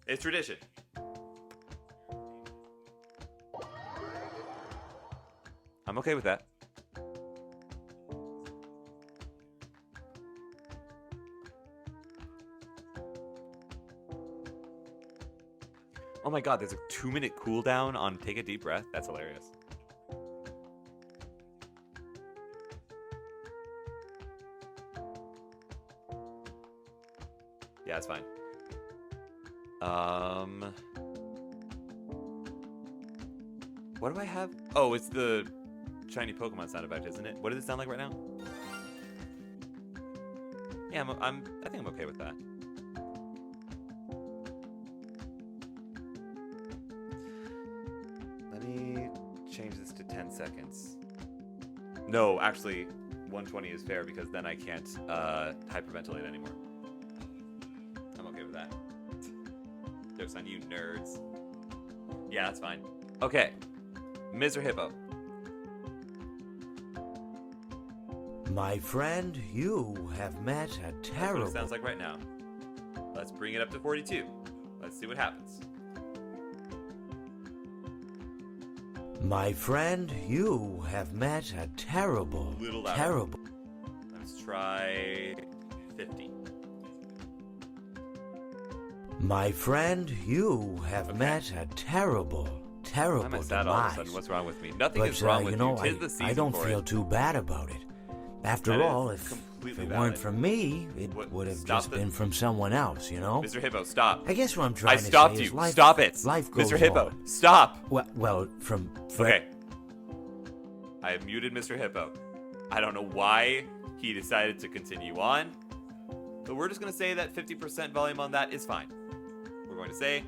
It's tradition. I'm okay with that. Oh my god, there's a 2-minute cooldown on Take a Deep Breath? That's hilarious. Yeah, it's fine. What do I have? Oh, it's the shiny Pokemon sound effect, isn't it? What does it sound like right now? Yeah, I think I'm okay with that. Let me change this to 10 seconds. No, actually, 120 is fair because then I can't hyperventilate anymore. I'm okay with that. Joke's on you, nerds. Yeah, that's fine. Okay. Mr. Hippo. My friend, you have met a That's what terrible... it sounds like right now. Let's bring it up to 42. Let's see what happens. My friend, you have met a terrible, Little louder. terrible... Let's try 50. My friend, you have Okay. met a terrible, terrible Why am I sad all of a demise. sudden? What's wrong with me? Nothing But, is wrong with you know, you. Tis the season I don't for feel it. too bad about it. After That all, is if completely it valid. weren't from me, it What- would have stop just the- been from someone else, you know? Mr. Hippo, stop. I guess what I'm trying I to stopped say you. is life... Stop it. Life goes Mr. Hippo, on. stop. Well, from... Okay. I have muted Mr. Hippo. I don't know why he decided to continue on, but we're just going to say that 50% volume on that is fine. We're going to say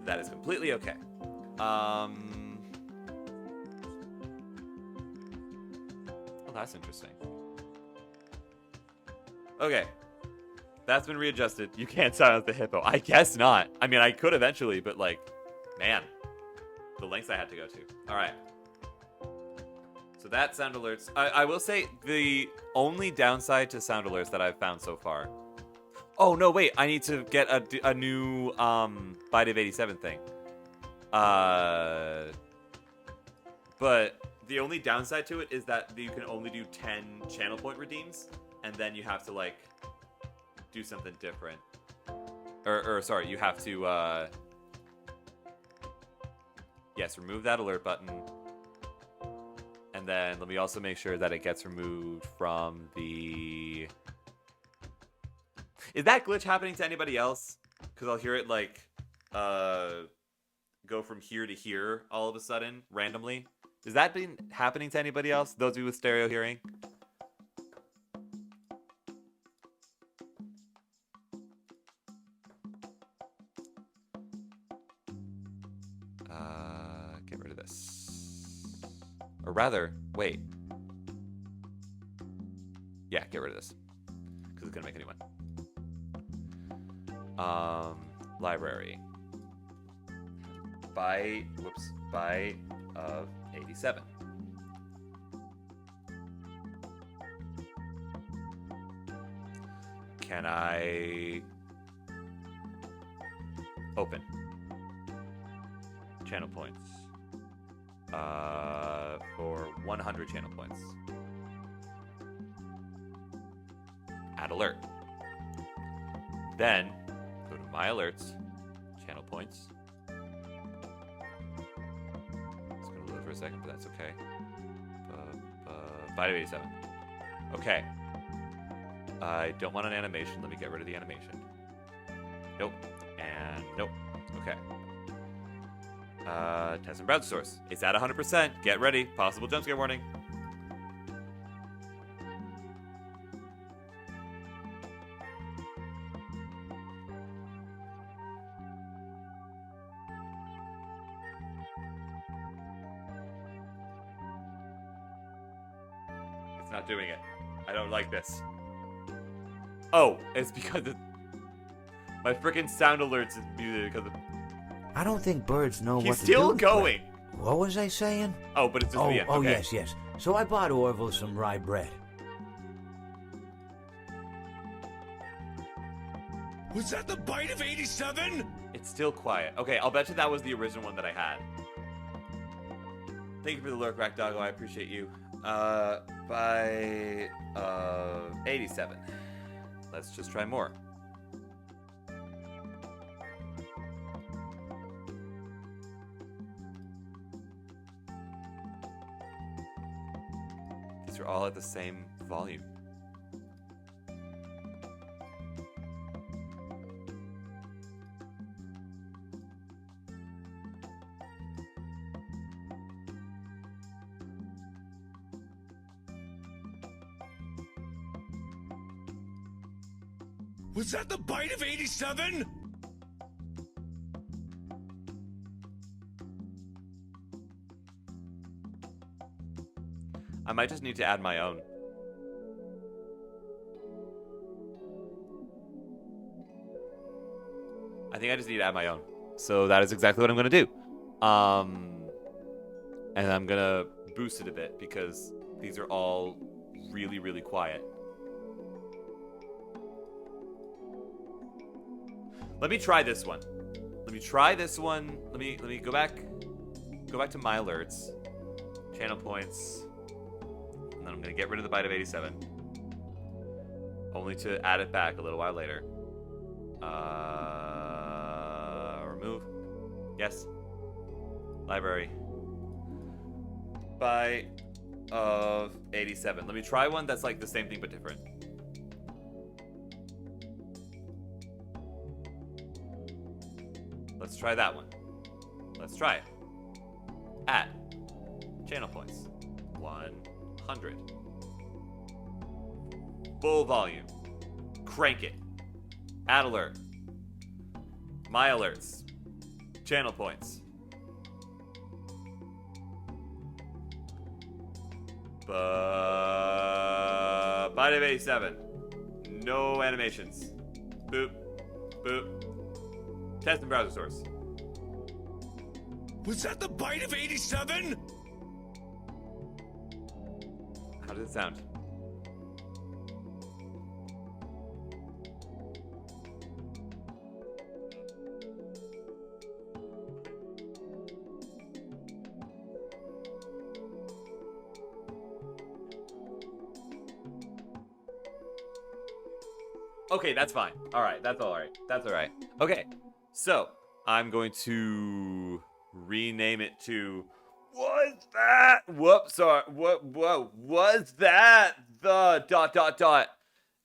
that is completely okay. Oh, that's interesting. Okay. That's been readjusted. You can't silence the hippo. I guess not. I mean, I could eventually, but like, man, the lengths I had to go to. All right. So that sound alerts. I will say the only downside to sound alerts that I've found so far. Oh, no, wait. I need to get a new Bite of 87 thing. But the only downside to it is that you can only do 10 channel point redeems, and then you have to like do something different. Or sorry, you have to yes, remove that alert button. And then let me also make sure that it gets removed from the... Is that glitch happening to anybody else? Because I'll hear it like go from here to here all of a sudden, randomly. Has that been happening to anybody else? Those of you with stereo hearing? Get rid of this. Or rather, wait. Yeah, get rid of this. Because it's going to make a new one. Library. Byte of 87. Can I open channel points for 100 channel points? Add alert. Then go to my alerts, channel points. It's gonna load for a second, but that's okay. Byte of 87. Okay. I don't want an animation. Let me get rid of the animation. Nope. And nope. Okay. Test and browser source. It's at 100%. Get ready. Possible jump scare warning. It's not doing it. I don't like this. Oh, it's because my freaking sound alerts is muted because of... I don't think birds know what He's to do. still going. What was I saying? Oh, but it's just the end. Oh, Okay. yes. So I bought Orville some rye bread. Was that the bite of 87? It's still quiet. Okay, I'll bet you that was the original one that I had. Thank you for the lurk back, Doggo. I appreciate you. By 87. Let's just try more. These are all at the same volume. Was that the bite of 87? I might just need to add my own. I think I just need to add my own. So that is exactly what I'm going to do. And I'm going to boost it a bit because these are all really, really quiet. Let me try this one. Let me go back to my alerts, channel points, and then I'm gonna get rid of the byte of 87, only to add it back a little while later. Remove. Yes. Library. Byte of 87. Let me try one that's like the same thing but different. Let's try that one. Let's try it. Add channel points. 100. Full volume. Crank it. Add alert. My alerts. Channel points. Byte of 87. No animations. Boop. Boop. Test and browser source. Was that the bite of 87? How does it sound? Okay, that's fine. All right, that's all right. That's all right. Okay, so I'm going to rename it to. Was that? Whoops, sorry. What? Whoa, was that the ...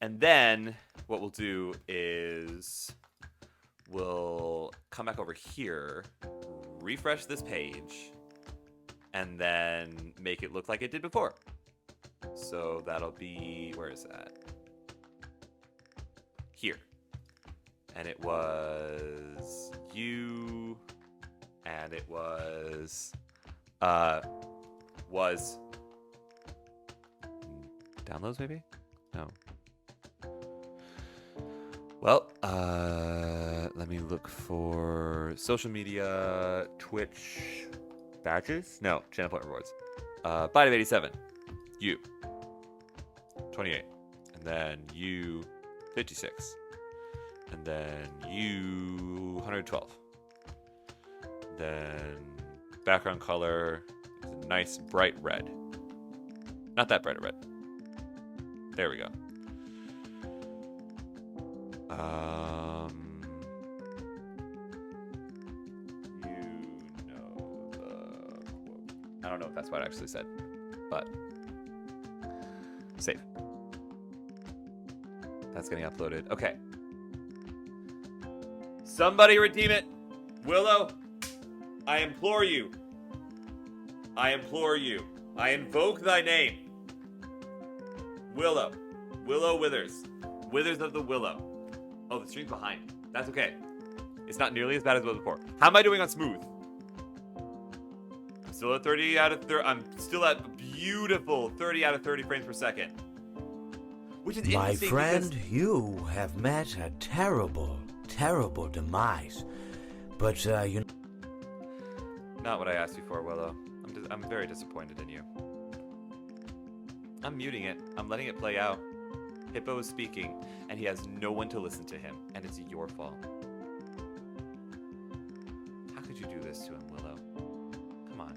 And then what we'll do is we'll come back over here, refresh this page, and then make it look like it did before. So that'll be, where is that? Here. And it was you, and it was downloads maybe? No. Well, let me look for social media, Twitch, badges? No, channel point rewards. Byte of 87, you, 28, and then you, 56, and then you, 112. Then background color is a nice bright red. Not that bright a red. There we go. You know the quote. I don't know if that's what I actually said, but save. That's getting uploaded. Okay. Somebody redeem it. Willow, I implore you. I implore you. I invoke thy name. Willow. Willow Withers. Withers of the Willow. Oh, the stream's behind. That's okay. It's not nearly as bad as it was before. How am I doing on smooth? I'm still at 30 out of 30. I'm still at beautiful 30 out of 30 frames per second. Which is My interesting friend, because you have met a terrible, terrible demise. But, you know... not what I asked you for, Willow. I'm very disappointed in you. I'm muting it. I'm letting it play out. Hippo is speaking, and he has no one to listen to him, and it's your fault. How could you do this to him, Willow? Come on.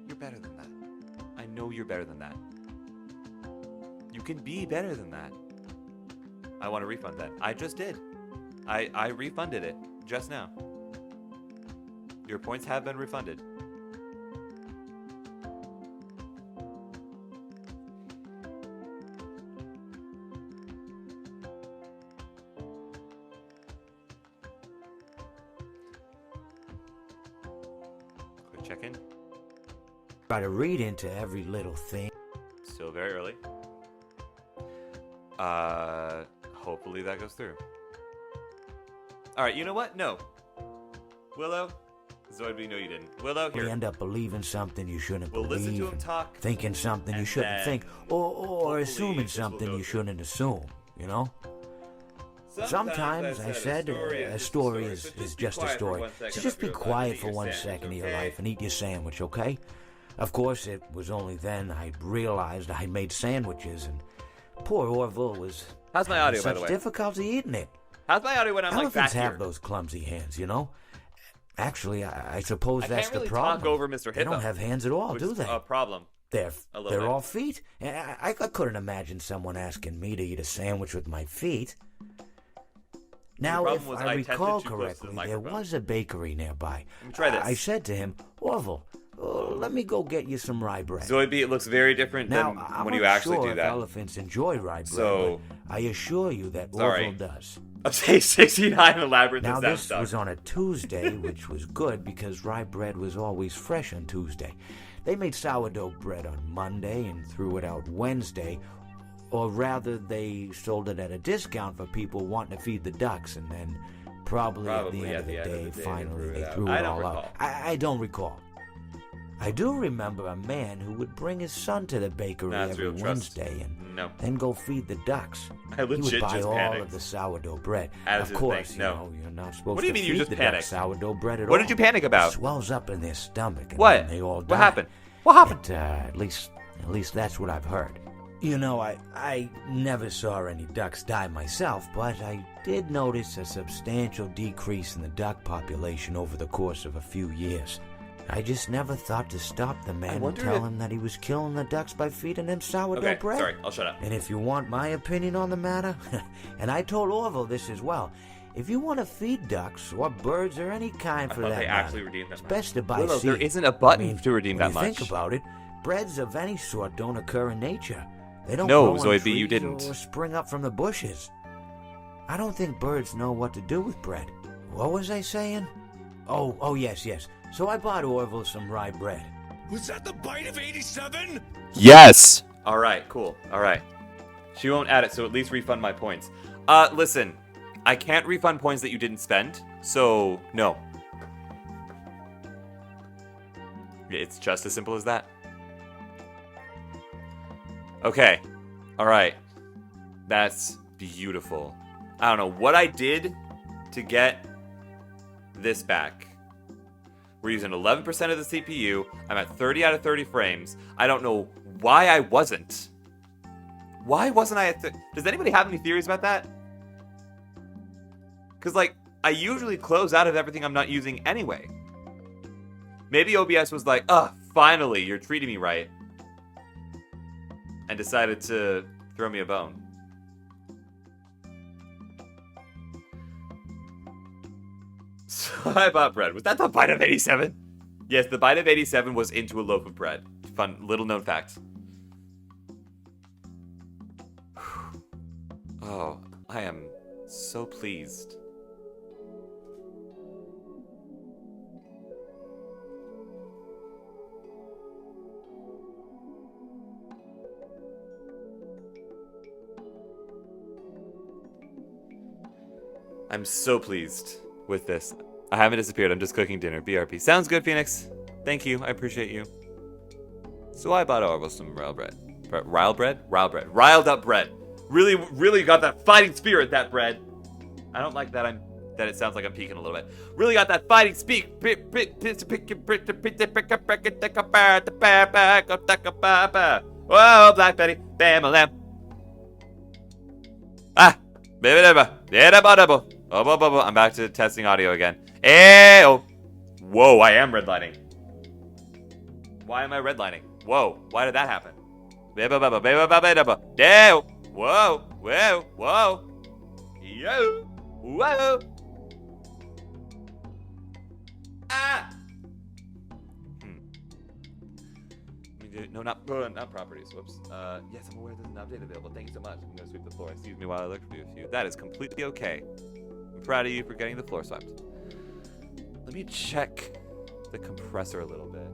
You're better than that. I know you're better than that. You can be better than that. I want a refund then. I just did. I refunded it just now. Your points have been refunded. Check in. Try to read into every little thing. Still very early. Hopefully that goes through. Alright, you know what? No. Willow? Zoidby, no you didn't. Willow, here. You end up believing something you shouldn't We'll believe. listen to him and talk. Thinking something you and shouldn't then think. Or hopefully assuming this will something go you through. shouldn't assume, you know? Sometimes I said a story is just a story. So just be quiet for 1 second of your life and eat your sandwich, okay? Of course, it was only then I realized I made sandwiches, and poor Orville was How's my having audio, by such the way? difficulty eating it. How's my audio when I'm like Elephants back have here? those clumsy hands, you know? Actually, I suppose I that's can't really the problem. talk over Mr. They don't Hippo, have hands at all, which do is they? a problem. They're a little they're bit. all feet. And I couldn't imagine someone asking me to eat a sandwich with my feet. Now, problem if was I I tested recall too close to the correctly, there microphone. was a bakery nearby. Let me try this. I said to him, Orville, let me go get you some rye bread. Zoidby, it looks very different Now, than I'm when not you actually sure do if that. elephants enjoy rye bread, So- but I assure you that Sorry. Orville does. Okay, 69 and Labyrinth Now, is that this stuff. was on a Tuesday, which was good because rye bread was always fresh on Tuesday. They made sourdough bread on Monday and threw it out Wednesday, or rather, they sold it at a discount for people wanting to feed the ducks, and then probably at the end of the day, finally they threw I it don't all recall. out. I don't recall. I do remember a man who would bring his son to the bakery That's every real trust. Wednesday and No. then go feed the ducks. I He legit would buy just all panicked. of the sourdough bread. As Of is course, the you thing. No. know, you're not supposed What do you to mean you feed just the panicked? ducks sourdough bread at all. What did you panic about? It swells up in their stomach, and What? then they all die. What happened? What happened? But, at least that's what I've heard. You know, I never saw any ducks die myself, but I did notice a substantial decrease in the duck population over the course of a few years. I just never thought to stop the man and wonder tell if- him that he was killing the ducks by feeding them sourdough Okay, bread. sorry, I'll shut up. And if you want my opinion on the matter, and I told Orville this as well, if you want to feed ducks or birds or any kind I for thought that they matter, actually redeemed that it's much. best to buy Willow, seed. there isn't a button I mean, to redeem when that you much. think about it, breads of any sort don't occur in nature. They don't No, grow on Zoe B, you trees didn't. or spring up from the bushes. I don't think birds know what to do with bread. What was I saying? Oh, yes. So I bought Orville some rye bread. Was that the bite of 87? Yes! Alright, cool. Alright. She won't add it, so at least refund my points. Listen. I can't refund points that you didn't spend, so no. It's just as simple as that. Okay. Alright. That's beautiful. I don't know what I did to get this back. We're using 11% of the CPU. I'm at 30 out of 30 frames. I don't know why I wasn't. Why wasn't I at... Does anybody have any theories about that? Because, like, I usually close out of everything I'm not using anyway. Maybe OBS was like, finally, you're treating me right. And decided to throw me a bone. So I bought bread. Was that the bite of 87? Yes, the bite of 87 was into a loaf of bread. Fun, little known fact. Oh, I am so pleased. I'm so pleased with this. I haven't disappeared. I'm just cooking dinner. BRP. Sounds good, Phoenix. Thank you. I appreciate you. So I bought Orville some rile bread. Rile bread? Rile bread. Riled up bread. Really got that fighting spirit, that bread. I don't like that it sounds like I'm peeking a little bit. Really got that fighting speak. Whoa, Black Betty. Bam a lamb. I'm back to testing audio again. Ew. Whoa, I am redlining. Why am I redlining? Whoa, why did that happen? Ew. Whoa, whoa, whoa. Yo. Whoa. Ah. No, not properties. Whoops. Yes, I'm aware there's an update available. Thank you so much. I'm gonna sweep the floor. Excuse me while I look for you. That is completely okay. I'm proud of you for getting the floor swept. Let me check the compressor a little bit.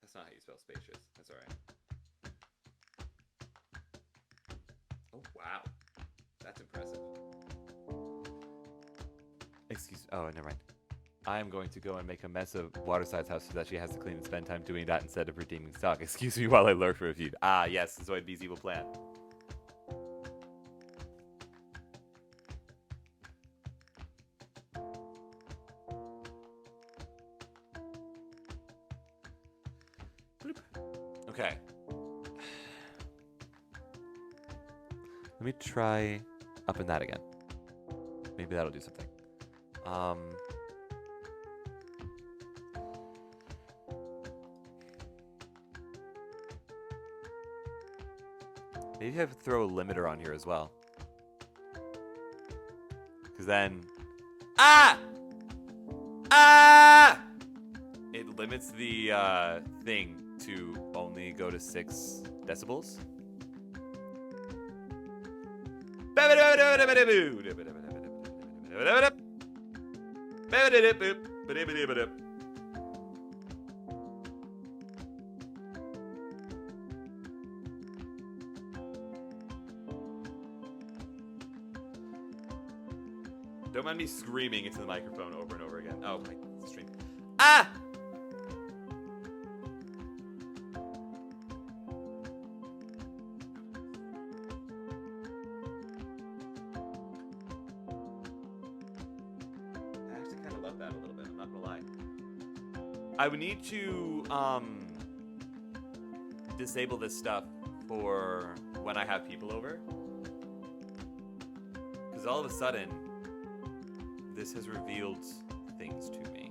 That's not how you spell spacious. That's alright. Oh, wow. That's impressive. Oh, never mind. I'm going to go and make a mess of Waterside's house so that she has to clean and spend time doing that instead of redeeming stock. Excuse me while I lurk for a feud. Ah, yes, Zoid B's evil plan. Bloop. Okay. Let me try up in that again. Maybe that'll do something. Maybe I have to throw a limiter on here as well. Because then... Ah! Ah! It limits the thing to only go to 6 decibels. Don't mind me screaming into the microphone over and over again. Oh, my stream. Ah! I actually kind of love that a little bit, I'm not gonna lie. I would need to, disable this stuff for when I have people over. Because all of a sudden, this has revealed things to me.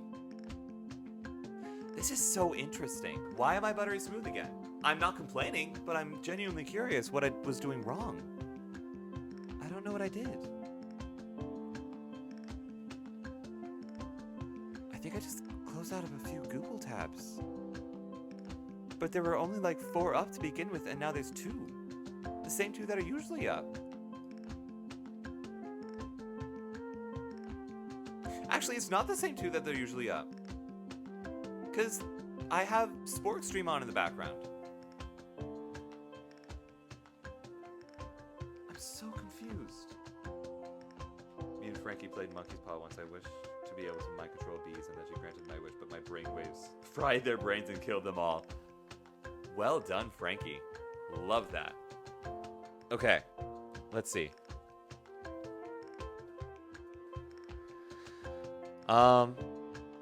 This is so interesting. Why am I buttery smooth again? I'm not complaining, but I'm genuinely curious what I was doing wrong. I don't know what I did. I think I just closed out of a few Google tabs. But there were only like 4 up to begin with, and now there's 2. The same 2 that are usually up. Actually, it's not the same 2 that they're usually up. Because I have Sports Stream on in the background. I'm so confused. Me and Frankie played Monkey's Paw once. I wish to be able to mind control bees, and then she granted my wish, but my brainwaves fried their brains and killed them all. Well done, Frankie. Love that. Okay, let's see. I'm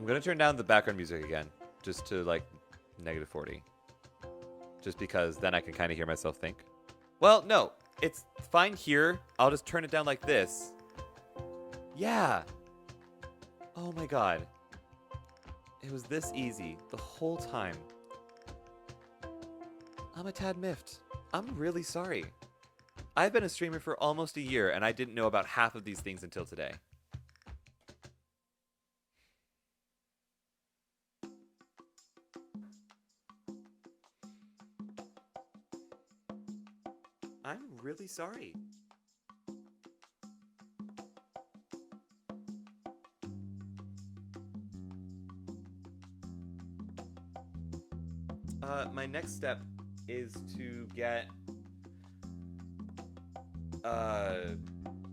gonna turn down the background music again, just to like -40. Just because then I can kind of hear myself think. Well, no, it's fine here. I'll just turn it down like this. Yeah. Oh my god. It was this easy the whole time. I'm a tad miffed. I'm really sorry. I've been a streamer for almost a year, and I didn't know about half of these things until today. I'm really sorry. My next step is to get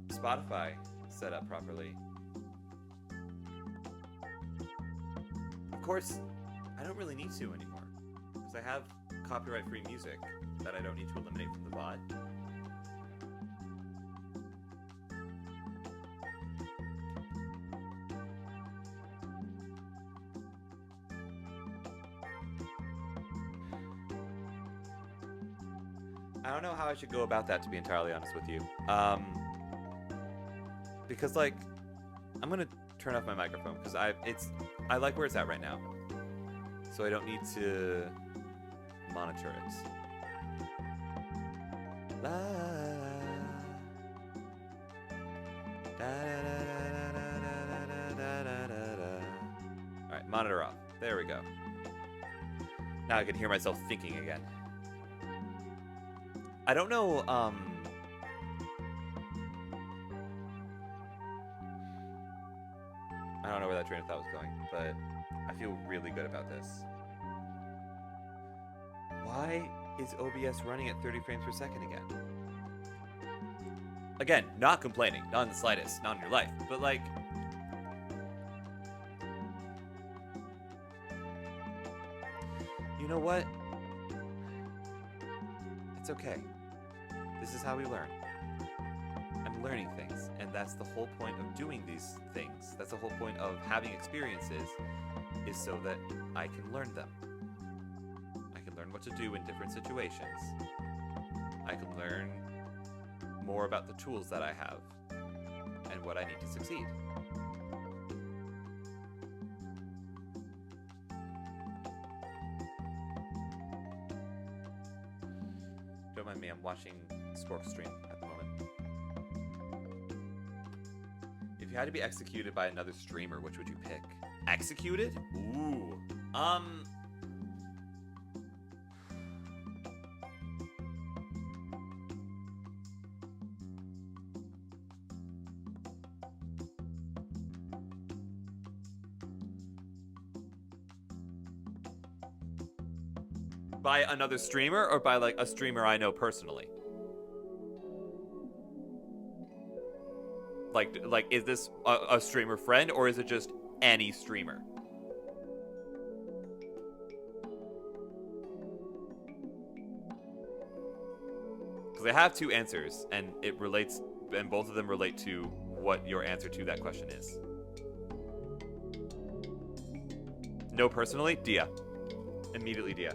Spotify set up properly. Of course, I don't really need to anymore, because I have copyright-free music that I don't need to eliminate from the VOD. I don't know how I should go about that, to be entirely honest with you. Because like, I'm gonna turn off my microphone because I like where it's at right now, so I don't need to monitor it. La, da, all right, monitor off. There we go. Now I can hear myself thinking again. I don't know, I don't know where that train of thought was going, but I feel really good about this. Why is OBS running at 30 frames per second again? Again, not complaining, not in the slightest, not in your life, but like... You know what? It's okay. This is how we learn. I'm learning things, and that's the whole point of doing these things. That's the whole point of having experiences, is so that I can learn them. I can learn what to do in different situations. I can learn more about the tools that I have, and what I need to succeed. Don't mind me, I'm watching Spork stream at the moment. If you had to be executed by another streamer, which would you pick? Executed? Ooh. By another streamer, or by like a streamer I know personally? Like, is this a streamer friend, or is it just any streamer? Because I have two answers, and both of them relate to what your answer to that question is. No, personally, Dia. Immediately Dia.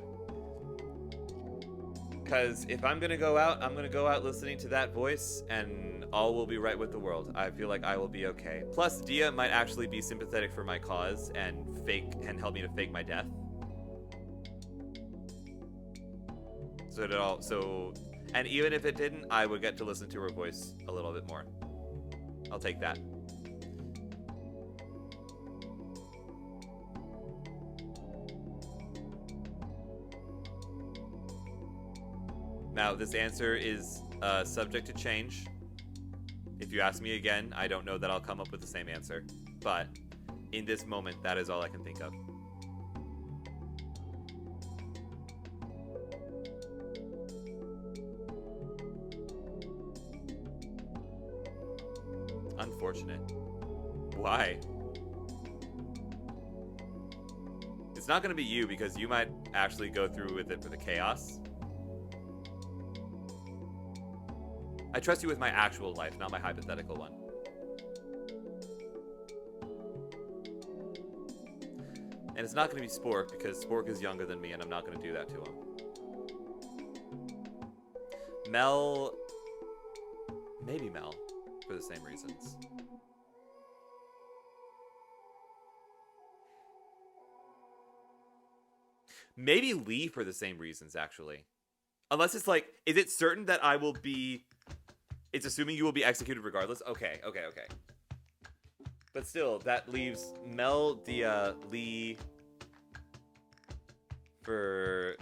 Because if I'm going to go out, I'm going to go out listening to that voice, and all will be right with the world. I feel like I will be okay. Plus, Dia might actually be sympathetic for my cause and help me to fake my death. And even if it didn't, I would get to listen to her voice a little bit more. I'll take that. Now, this answer is subject to change. If you ask me again, I don't know that I'll come up with the same answer. But in this moment, that is all I can think of. Unfortunate. Why? It's not going to be you, because you might actually go through with it for the chaos. I trust you with my actual life, not my hypothetical one. And it's not going to be Spork, because Spork is younger than me, and I'm not going to do that to him. Mel... Maybe Mel, for the same reasons. Maybe Lee for the same reasons, actually. Unless it's like, is it certain that I will be... It's assuming you will be executed regardless? Okay. But still, that leaves Mel, Dia, Lee for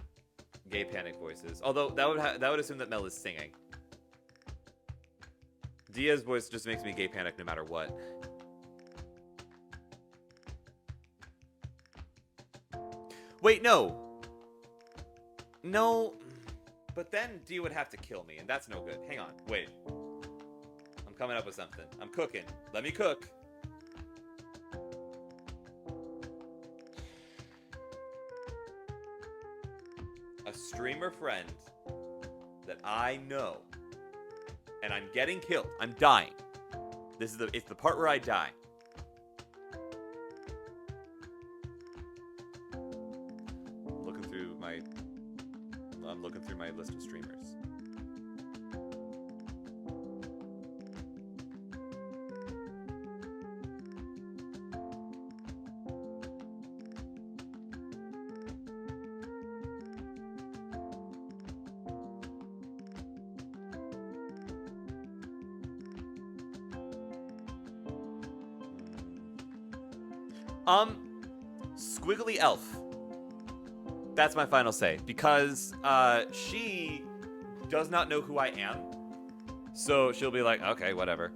gay panic voices. Although, that would assume that Mel is singing. Dia's voice just makes me gay panic no matter what. Wait, no. No... But then Dia would have to kill me, and that's no good. Hang on, wait. I'm coming up with something. I'm cooking. Let me cook. A streamer friend that I know, and I'm getting killed. I'm dying. It's the part where I die. I'm looking through my list of streamers. Squiggly Elf. That's my final say, because she does not know who I am, so she'll be like, okay, whatever.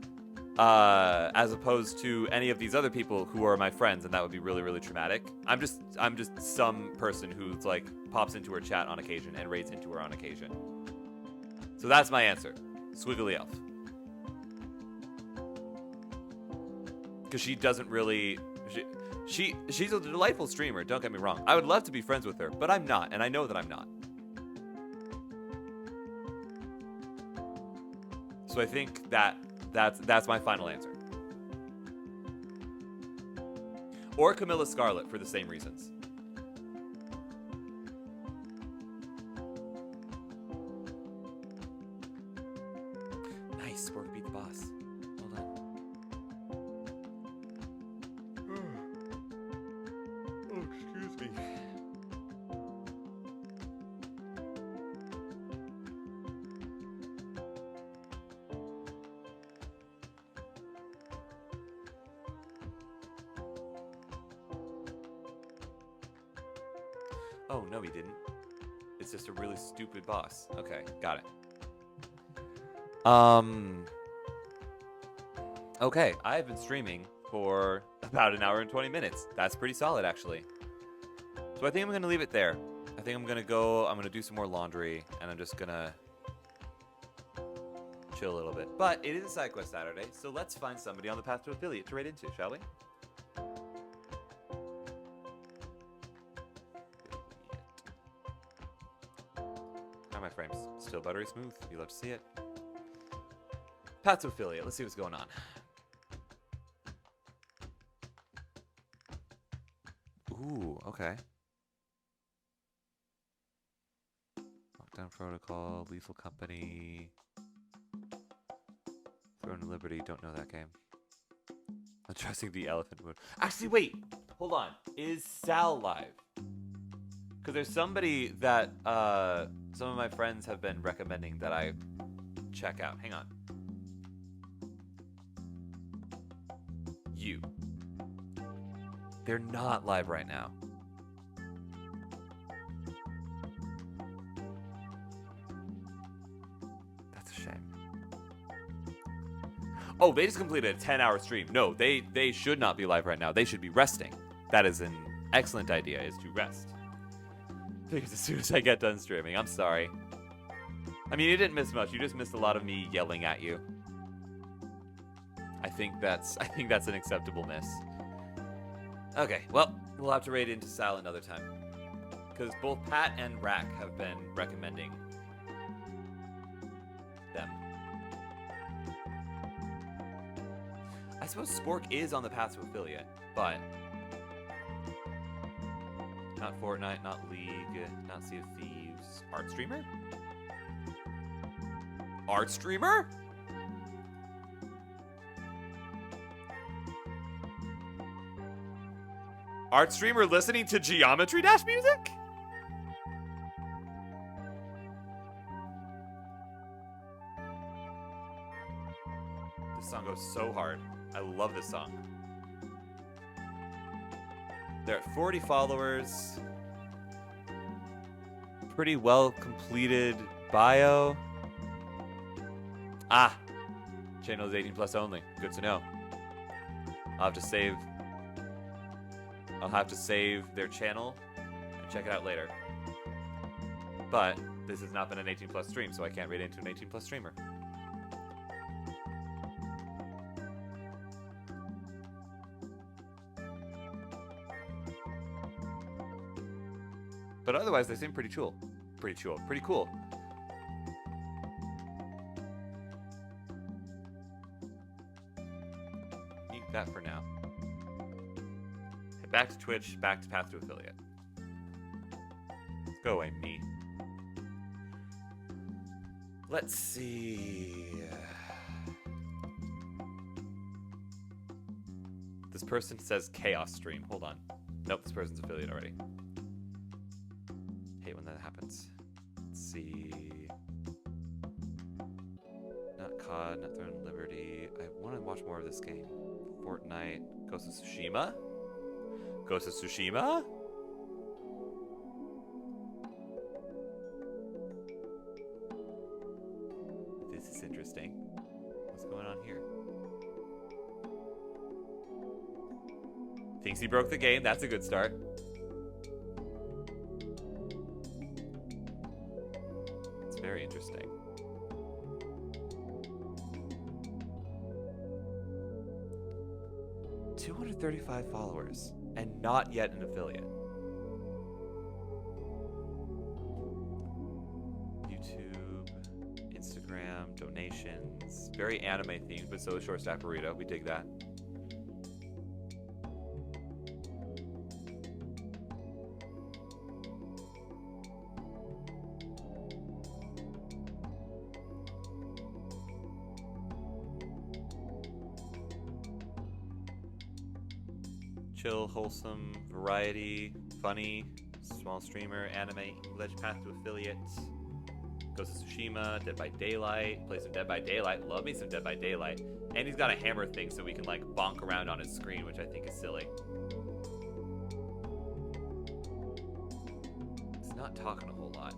As opposed to any of these other people who are my friends, and that would be really, really traumatic. I'm just some person who's like pops into her chat on occasion and raids into her on occasion. So that's my answer, Squiggly Elf. Because she doesn't really... She's a delightful streamer, don't get me wrong. I would love to be friends with her, but I'm not, and I know that I'm not. So I think that's my final answer. Or Camilla Scarlet for the same reasons. Nice, Spork beat the boss. Hold on. Oh, excuse me. Oh, no, he didn't. It's just a really stupid boss. Okay, got it. Okay, I've been streaming for about an hour and 20 minutes. That's pretty solid, actually. So I think I'm going to leave it there. I think I'm going to do some more laundry, and I'm just going to chill a little bit. But it is a side quest Saturday, so let's find somebody on the path to affiliate to raid into, shall we? How are my frames? Still buttery smooth. You love to see it. Path to affiliate. Let's see what's going on. Ooh, okay. Lockdown Protocol, Lethal Company, Throne of Liberty, don't know that game. Addressing the elephant mood. Actually, wait! Hold on. Is Sal live? Because there's somebody that some of my friends have been recommending that I check out. Hang on. You. They're not live right now. That's a shame. Oh, they just completed a 10-hour stream. No, they should not be live right now. They should be resting. That is an excellent idea, is to rest. Because as soon as I get done streaming, I'm sorry. I mean, you didn't miss much. You just missed a lot of me yelling at you. I think that's an acceptable miss. Okay, well, we'll have to raid into Sal another time. Because both Pat and Rack have been recommending them. I suppose Spork is on the path to affiliate, but not Fortnite, not League, not Sea of Thieves. Art streamer? Art streamer? Art streamer listening to Geometry Dash music? This song goes so hard. I love this song. They're at 40 followers. Pretty well completed bio. Ah, channel is 18 plus only. Good to know. I'll have to save their channel and check it out later. But this has not been an 18 plus stream, so I can't raid into an 18 plus streamer. But otherwise, they seem pretty cool. Pretty cool. Eat that for now. Back to Twitch, back to Path to Affiliate. Let's go away, me. Let's see. This person says Chaos Stream. Hold on. Nope, this person's affiliate already. Hate when that happens. Let's see. Not COD, not Throne of Liberty. I want to watch more of this game. Fortnite, Ghost of Tsushima? Ghost of Tsushima? This is interesting. What's going on here? Thinks he broke the game. That's a good start. It's very interesting. $235 followers. And not yet an affiliate. YouTube, Instagram, donations. Very anime themed, but so is Short Stack Burrito. We dig that. Chill, wholesome, variety, funny, small streamer, anime, English, path to affiliate, Ghost of Tsushima, Dead by Daylight, play some Dead by Daylight, love me some Dead by Daylight, and he's got a hammer thing so we can like bonk around on his screen, which I think is silly. It's not talking a whole lot.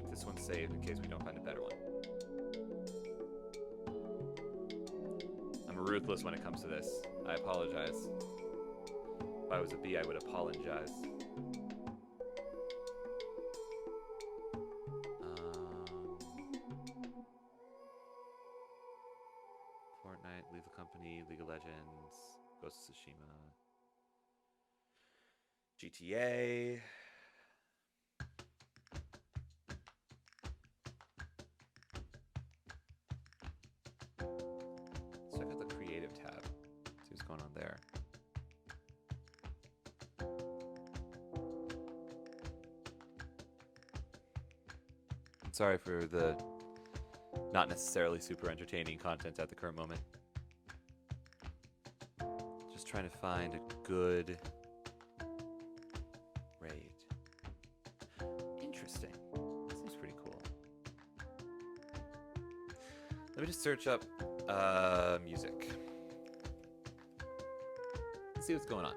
This one's saved in case we don't find a better one. I'm ruthless when it comes to this. I apologize. If I was a bee, I would apologize. Fortnite, Leave the Company, League of Legends, Ghost of Tsushima, GTA. Let's check out the creative tab. See what's going on there. I'm sorry for the not necessarily super entertaining content at the current moment. Just trying to find a good raid. Interesting. Seems pretty cool. Let me just search up music. Let's see what's going on.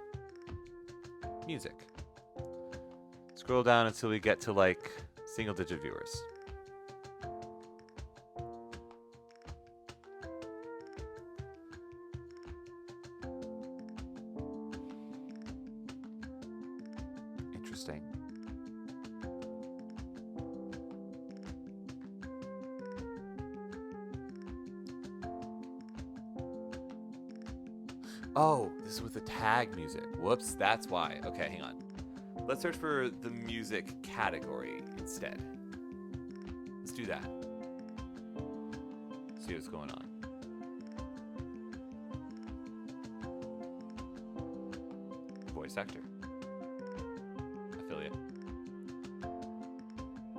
Music. Scroll down until we get to like single-digit viewers. Interesting. Oh, this is with the tag music. Whoops, that's why. Okay, hang on. Let's search for the music category instead. Let's do that. See what's going on. Voice actor. Affiliate.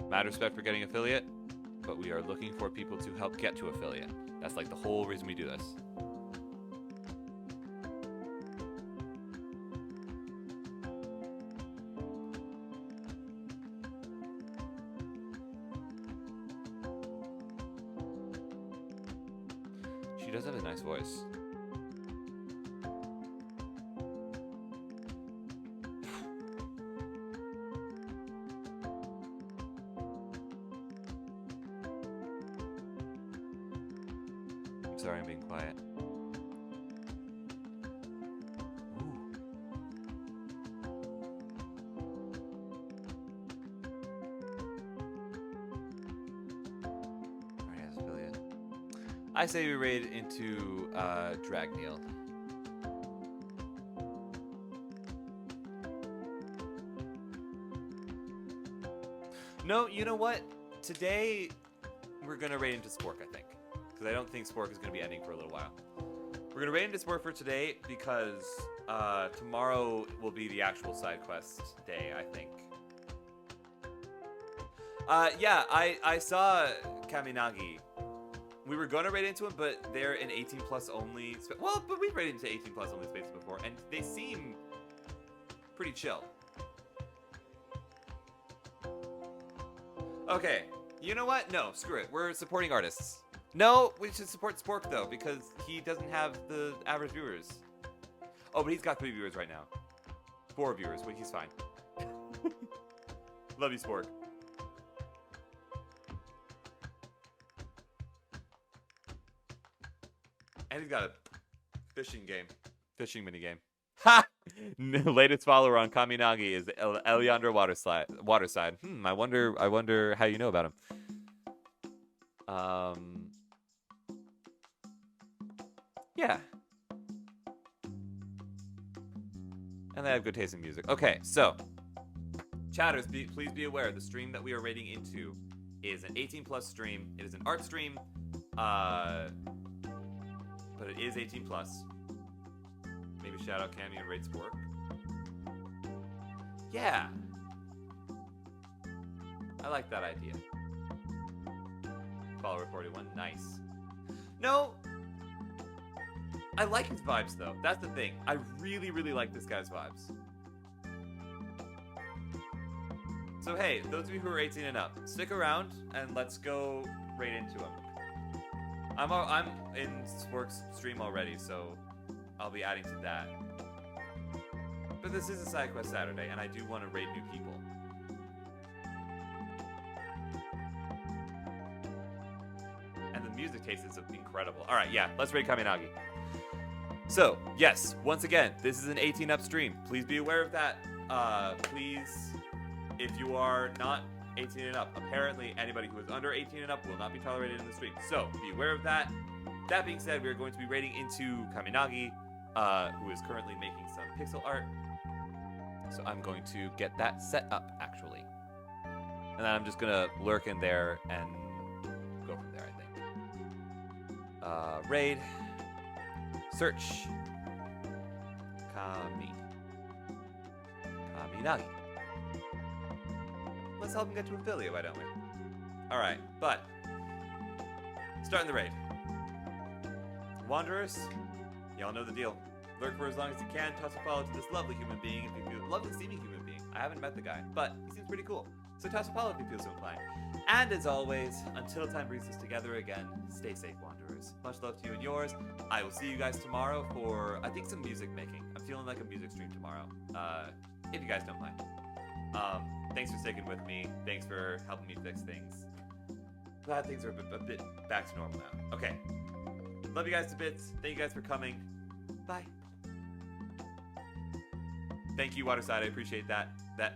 Mad respect for getting affiliate, but we are looking for people to help get to affiliate. That's like the whole reason we do this. She does have a nice voice. I'm sorry I'm being quiet. Ooh. Alright, as affiliate. I say we raid into Dragneil. No, you know what? Today we're gonna raid into Spork, I think. Because I don't think Spork is gonna be ending for a little while. We're gonna raid into Spork for today because tomorrow will be the actual side quest day, I think. Yeah, I saw Kaminagi. We were gonna raid into him, but they're in 18 plus only. Well, but we've raided into 18 plus only spaces before, and they seem pretty chill. Okay, you know what? No, screw it. We're supporting artists. No, we should support Spork though, because he doesn't have the average viewers. Oh, but he's got 3 viewers right now. 4 viewers, but he's fine. Love you, Spork. And he's got a fishing game. Fishing minigame. Ha! Latest follower on Kaminagi is Eliandro Waterside. I wonder how you know about him. Yeah. And they have good taste in music. Okay, so chatters, please be aware the stream that we are raiding into is an 18 plus stream. It is an art stream. But it is 18 plus. Maybe shout out Cammy and raid Spork. Yeah. I like that idea. Follower 41. Nice. No. I like his vibes though. That's the thing. I really, really like this guy's vibes. So hey, those of you who are 18 and up, stick around and let's go raid into him. I'm in Spork's stream already, so I'll be adding to that. But this is a side quest Saturday, and I do want to raid new people. And the music taste is incredible. All right, yeah, let's raid Kaminagi. So, yes, once again, this is an 18 up stream. Please be aware of that. Please, if you are not 18 and up, apparently anybody who is under 18 and up will not be tolerated in the stream. So, be aware of that. That being said, we are going to be raiding into Kaminagi, who is currently making some pixel art. So I'm going to get that set up, actually. And then I'm just going to lurk in there and go from there, I think. Raid. Search. Kaminagi. Let's help him get to affiliate, why don't we? Alright, but starting the raid. Wanderers, y'all know the deal. Lurk for as long as you can, toss a follow to this lovely human being if you feel lovely seeming human being. I haven't met the guy, but he seems pretty cool. So toss a follow if you feel so inclined. And as always, until time brings us together again, stay safe, Wanderers. Much love to you and yours. I will see you guys tomorrow for, I think, some music making. I'm feeling like a music stream tomorrow, if you guys don't mind. Thanks for sticking with me. Thanks for helping me fix things. Glad things are a bit back to normal now. Okay. Love you guys to bits. Thank you guys for coming. Bye. Thank you, Waterside. I appreciate that. That.